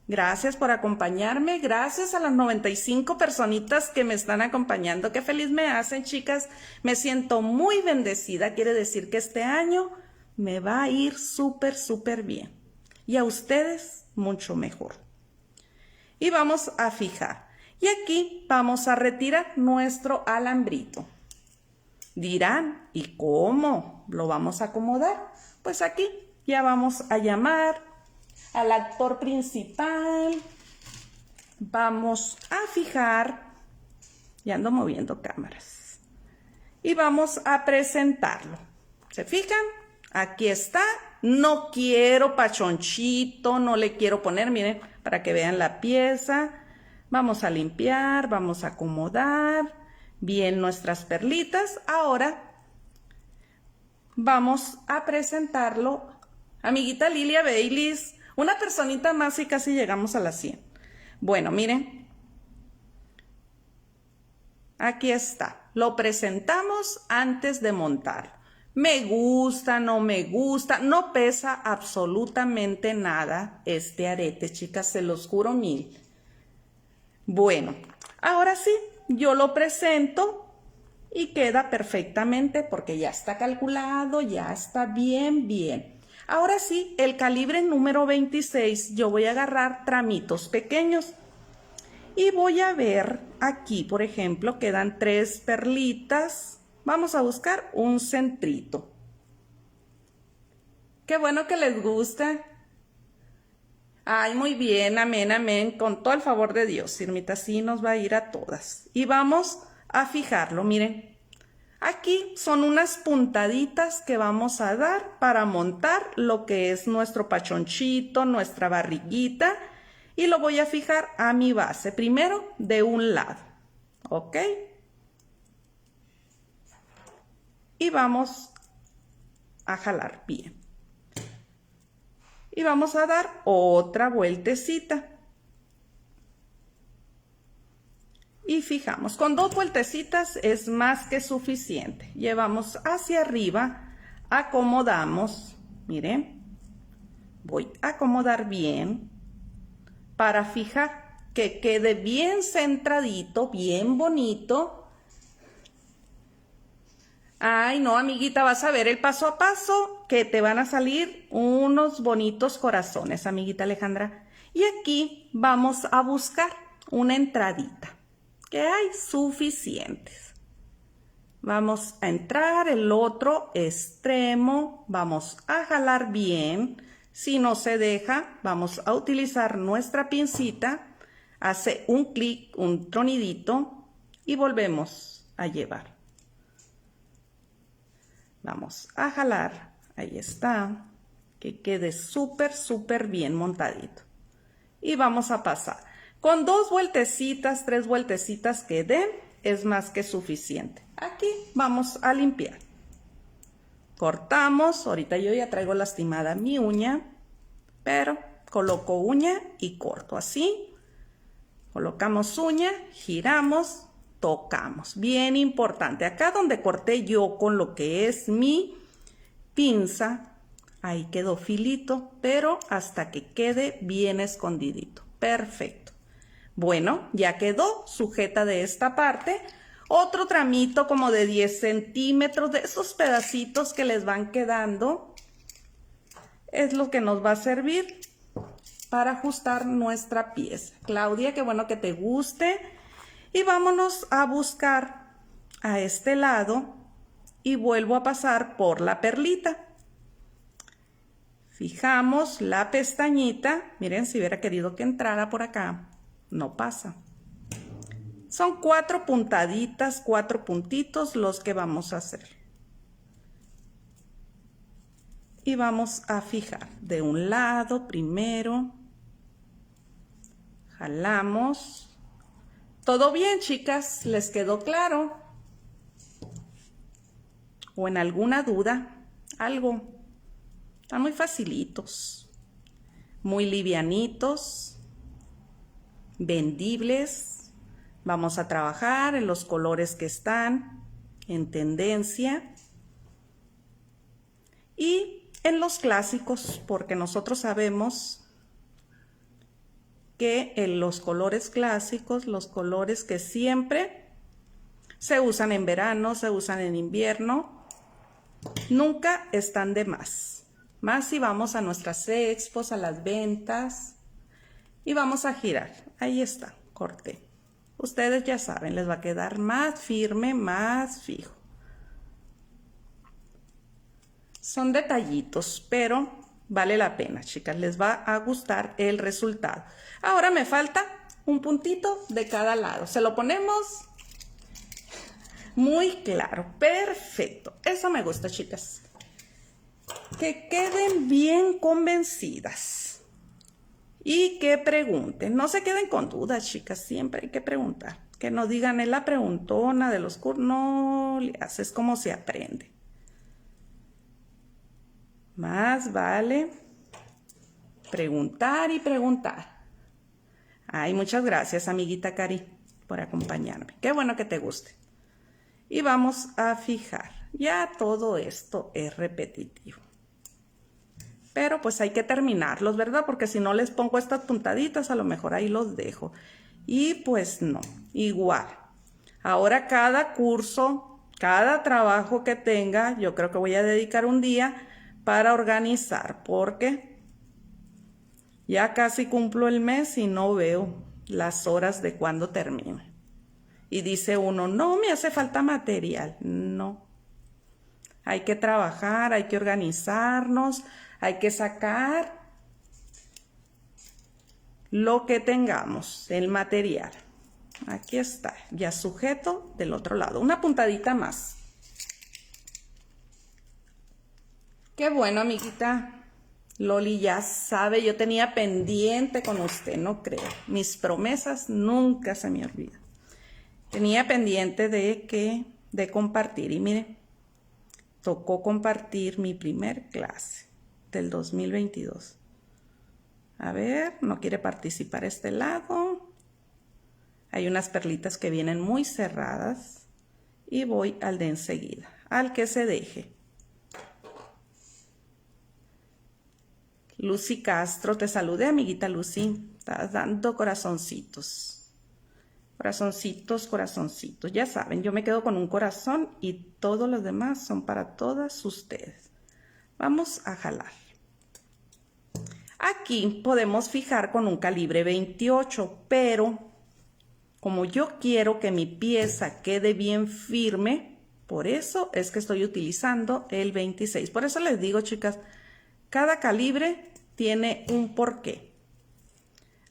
Gracias por acompañarme. Gracias a las 95 personitas que me están acompañando. Qué feliz me hacen, chicas. Me siento muy bendecida. Quiere decir que este año me va a ir súper, súper bien. Y a ustedes, mucho mejor. Y vamos a fijar. Y aquí vamos a retirar nuestro alambrito. Dirán, ¿y cómo lo vamos a acomodar? Pues aquí ya vamos a llamar al actor principal. Vamos a fijar. Ya ando moviendo cámaras. Y vamos a presentarlo. ¿Se fijan? Aquí está. No quiero pachonchito, no le quiero poner, miren, para que vean la pieza. Vamos a limpiar, vamos a acomodar bien nuestras perlitas. Ahora vamos a presentarlo. Amiguita Lilia Baylis, una personita más y casi llegamos a las 100. Bueno, miren. Aquí está. Lo presentamos antes de montarlo. Me gusta, no me gusta. No pesa absolutamente nada este arete, chicas. Se los juro 1000. Bueno, ahora sí, yo lo presento y queda perfectamente porque ya está calculado, ya está bien, bien. Ahora sí, el calibre número 26, yo voy a agarrar tramitos pequeños. Y voy a ver aquí, por ejemplo, quedan 3 perlitas. Vamos a buscar un centrito. Qué bueno que les gusta. Ay, muy bien, amén, amén. Con todo el favor de Dios, Irmita, sí nos va a ir a todas. Y vamos a fijarlo, miren. Aquí son unas puntaditas que vamos a dar para montar lo que es nuestro pachonchito, nuestra barriguita. Y lo voy a fijar a mi base, primero de un lado, ¿ok? Y vamos a jalar bien. Y vamos a dar otra vueltecita. Y fijamos, con 2 vueltecitas es más que suficiente. Llevamos hacia arriba, acomodamos, miren, voy a acomodar bien para fijar que quede bien centradito, bien bonito. Ay, no, amiguita, vas a ver el paso a paso que te van a salir unos bonitos corazones, amiguita Alejandra. Y aquí vamos a buscar una entradita, que hay suficientes. Vamos a entrar el otro extremo, vamos a jalar bien. Si no se deja, vamos a utilizar nuestra pincita, hace un clic, un tronidito y volvemos a llevar. Vamos a jalar, ahí está, que quede súper, súper bien montadito. Y vamos a pasar. Con 2 vueltecitas, 3 vueltecitas que den, es más que suficiente. Aquí vamos a limpiar. Cortamos, ahorita yo ya traigo lastimada mi uña, pero coloco uña y corto así. Colocamos uña, giramos, tocamos. Bien importante, acá donde corté yo con lo que es mi pinza, ahí quedó filito, pero hasta que quede bien escondidito. Perfecto. Bueno, ya quedó sujeta de esta parte. Otro tramito como de 10 centímetros, de esos pedacitos que les van quedando, es lo que nos va a servir para ajustar nuestra pieza. Claudia, qué bueno que te guste. Y vámonos a buscar a este lado y vuelvo a pasar por la perlita. Fijamos la pestañita. Miren, si hubiera querido que entrara por acá, no pasa. Son 4 puntaditas, 4 puntitos los que vamos a hacer. Y vamos a fijar de un lado primero. Jalamos. ¿Todo bien, chicas? ¿Les quedó claro? ¿O en alguna duda? Algo. Están muy facilitos. Muy livianitos. Vendibles. Vamos a trabajar en los colores que están en tendencia. Y en los clásicos, porque nosotros sabemos que en los colores clásicos, los colores que siempre se usan en verano, se usan en invierno, nunca están de más. Más si vamos a nuestras expos, a las ventas y vamos a girar. Ahí está, corté. Ustedes ya saben, les va a quedar más firme, más fijo. Son detallitos, pero vale la pena, chicas. Les va a gustar el resultado. Ahora me falta un puntito de cada lado. Se lo ponemos muy claro. Perfecto. Eso me gusta, chicas. Que queden bien convencidas. Y que pregunten. No se queden con dudas, chicas. Siempre hay que preguntar. Que no digan, es la preguntona de los cursos. No le haces como se aprende. Más vale preguntar y preguntar. Ay, muchas gracias, amiguita Cari, por acompañarme. Qué bueno que te guste. Y vamos a fijar. Ya todo esto es repetitivo. Pero pues hay que terminarlos, ¿verdad? Porque si no les pongo estas puntaditas, a lo mejor ahí los dejo. Y pues no, igual. Ahora cada curso, cada trabajo que tenga, yo creo que voy a dedicar un día para organizar, porque ya casi cumplo el mes y no veo las horas de cuando termine. Y dice uno, no, me hace falta material. No. Hay que trabajar, hay que organizarnos, hay que sacar lo que tengamos, el material. Aquí está, ya sujeto del otro lado. Una puntadita más. Qué bueno, amiguita. Loli ya sabe, yo tenía pendiente con usted, no creo. Mis promesas nunca se me olvidan. Tenía pendiente de compartir. Y mire, tocó compartir mi primer clase del 2022. A ver, no quiere participar este lado. Hay unas perlitas que vienen muy cerradas. Y voy al de enseguida, al que se deje. Lucy Castro, te saludé, amiguita Lucy. Estás dando corazoncitos. Corazoncitos, corazoncitos. Ya saben, yo me quedo con un corazón y todos los demás son para todas ustedes. Vamos a jalar. Aquí podemos fijar con un calibre 28, pero como yo quiero que mi pieza quede bien firme, por eso es que estoy utilizando el 26. Por eso les digo, chicas, cada calibre tiene un porqué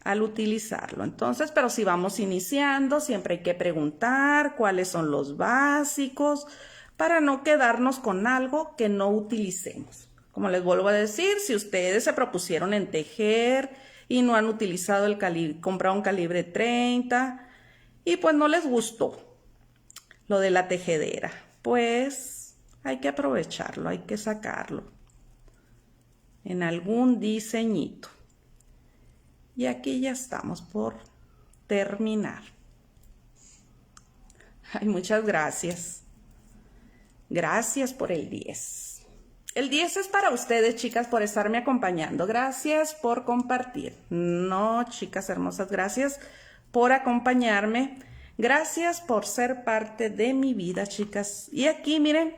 al utilizarlo. Entonces, pero si vamos iniciando, siempre hay que preguntar cuáles son los básicos para no quedarnos con algo que no utilicemos. Como les vuelvo a decir, si ustedes se propusieron en tejer y no han utilizado el calibre, compraron un calibre 30 y pues no les gustó lo de la tejedera, pues hay que aprovecharlo, hay que sacarlo en algún diseñito. Y aquí ya estamos por terminar. Ay, muchas gracias. Gracias por el 10. El 10 es para ustedes, chicas, por estarme acompañando. Gracias por compartir. No, chicas hermosas, gracias por acompañarme. Gracias por ser parte de mi vida, chicas. Y aquí, miren,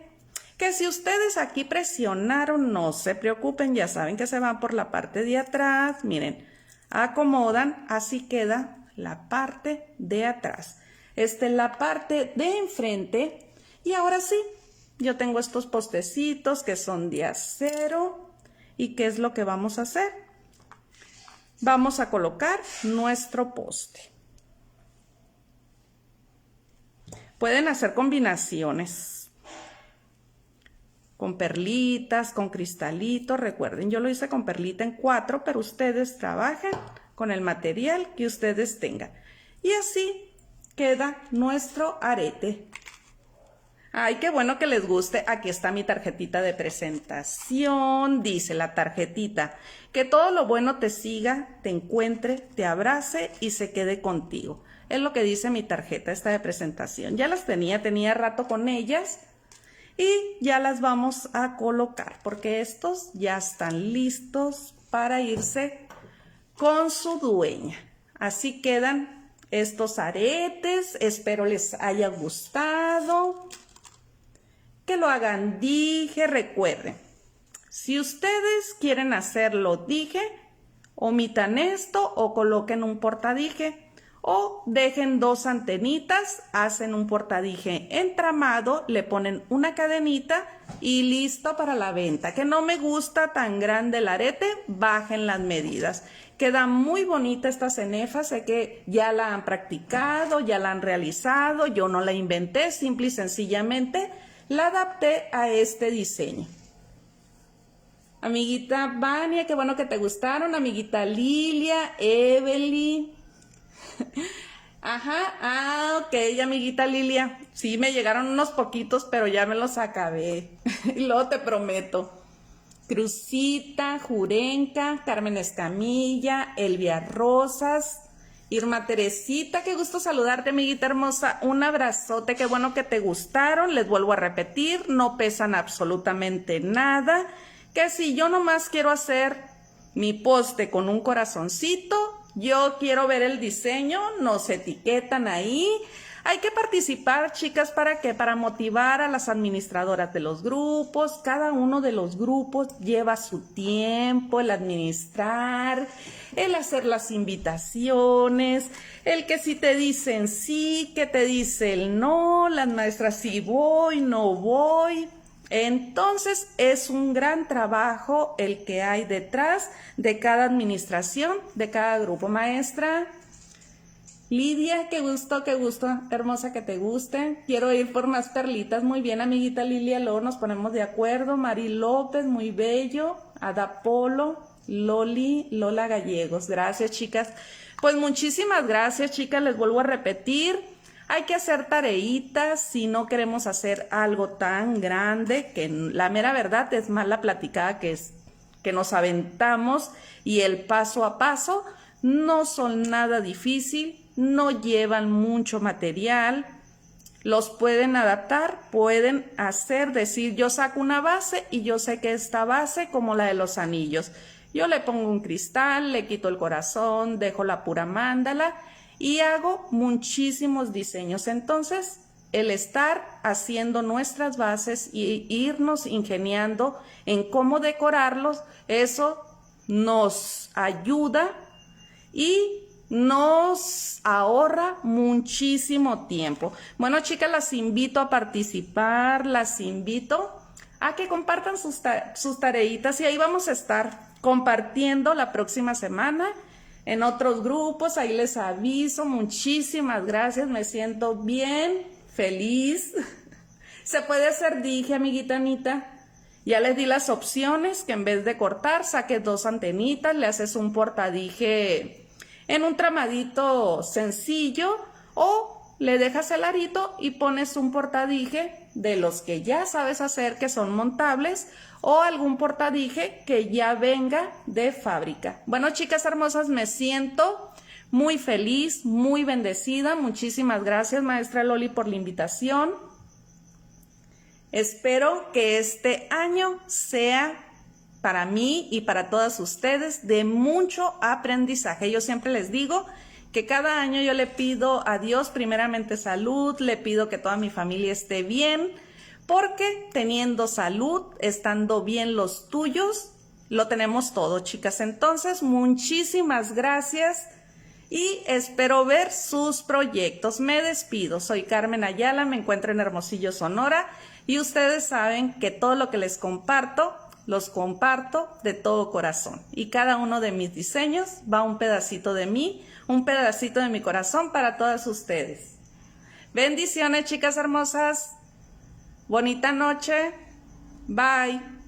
que si ustedes aquí presionaron, no se preocupen, ya saben que se van por la parte de atrás, miren, acomodan, así queda la parte de atrás. Esta es la parte de enfrente y ahora sí, yo tengo estos postecitos que son de acero ¿Y qué es lo que vamos a hacer? Vamos a colocar nuestro poste. Pueden hacer combinaciones con perlitas, con cristalitos. Recuerden, yo lo hice con perlita en 4, pero ustedes trabajen con el material que ustedes tengan. Y así queda nuestro arete. Ay, qué bueno que les guste. Aquí está mi tarjetita de presentación. Dice la tarjetita: que todo lo bueno te siga, te encuentre, te abrace y se quede contigo. Es lo que dice mi tarjeta esta de presentación. Ya las tenía rato con ellas y ya las vamos a colocar porque estos ya están listos para irse con su dueña. Así quedan estos aretes. Espero les haya gustado. Que lo hagan dije. Recuerden, si ustedes quieren hacerlo dije, omitan esto o coloquen un portadije o dejen 2 antenitas, hacen un portadije entramado, le ponen una cadenita y listo para la venta. Que no me gusta tan grande el arete, bajen las medidas. Queda muy bonita esta cenefa, sé que ya la han practicado, ya la han realizado, yo no la inventé, simple y sencillamente la adapté a este diseño. Amiguita Vania, qué bueno que te gustaron. Amiguita Lilia, Evelyn. Ajá, ok, amiguita Lilia. Sí, me llegaron unos poquitos, pero ya me los acabé. Y luego te prometo. Crucita, Jurenca, Carmen Escamilla, Elvia Rosas, Irma Teresita, qué gusto saludarte, amiguita hermosa. Un abrazote, qué bueno que te gustaron. Les vuelvo a repetir, no pesan absolutamente nada. Que si yo nomás quiero hacer mi poste con un corazoncito, yo quiero ver el diseño, nos etiquetan ahí. Hay que participar, chicas, ¿para qué? Para motivar a las administradoras de los grupos. Cada uno de los grupos lleva su tiempo, el administrar, el hacer las invitaciones, el que si te dicen sí, que te dice el no, las maestras sí voy, no voy. Entonces es un gran trabajo el que hay detrás de cada administración, de cada grupo. Maestra Lidia, qué gusto, hermosa, que te guste. Quiero ir por más perlitas. Muy bien, amiguita Lilia, luego nos ponemos de acuerdo. Mari López, muy bello. Ada Polo, Lola Gallegos. Gracias, chicas. Pues muchísimas gracias, chicas. Les vuelvo a repetir. Hay que hacer tareitas si no queremos hacer algo tan grande, que la mera verdad es más la platicada que nos aventamos, y el paso a paso no son nada difícil, no llevan mucho material, los pueden adaptar, pueden hacer, decir yo saco una base y yo sé que esta base como la de los anillos, yo le pongo un cristal, le quito el corazón, dejo la pura mándala y hago muchísimos diseños. Entonces, el estar haciendo nuestras bases y irnos ingeniando en cómo decorarlos, eso nos ayuda y nos ahorra muchísimo tiempo. Bueno, chicas, las invito a participar, las invito a que compartan sus tareitas y ahí vamos a estar compartiendo la próxima semana en otros grupos. Ahí les aviso. Muchísimas gracias, me siento bien feliz. Se puede hacer dije, amiguita Anita. Ya les di las opciones, que en vez de cortar, saques 2 antenitas, le haces un portadije en un tramadito sencillo, o le dejas el arito y pones un portadije de los que ya sabes hacer, que son montables, o algún portadije que ya venga de fábrica. Bueno, chicas hermosas, me siento muy feliz, muy bendecida. Muchísimas gracias, maestra Loli, por la invitación. Espero que este año sea para mí y para todas ustedes de mucho aprendizaje. Yo siempre les digo que cada año yo le pido a Dios primeramente salud, le pido que toda mi familia esté bien, porque teniendo salud, estando bien los tuyos, lo tenemos todo, chicas. Entonces, muchísimas gracias y espero ver sus proyectos. Me despido, soy Carmen Ayala, me encuentro en Hermosillo, Sonora, y ustedes saben que todo lo que les comparto los comparto de todo corazón. Y cada uno de mis diseños va un pedacito de mí, un pedacito de mi corazón para todas ustedes. Bendiciones, chicas hermosas. Bonita noche. Bye.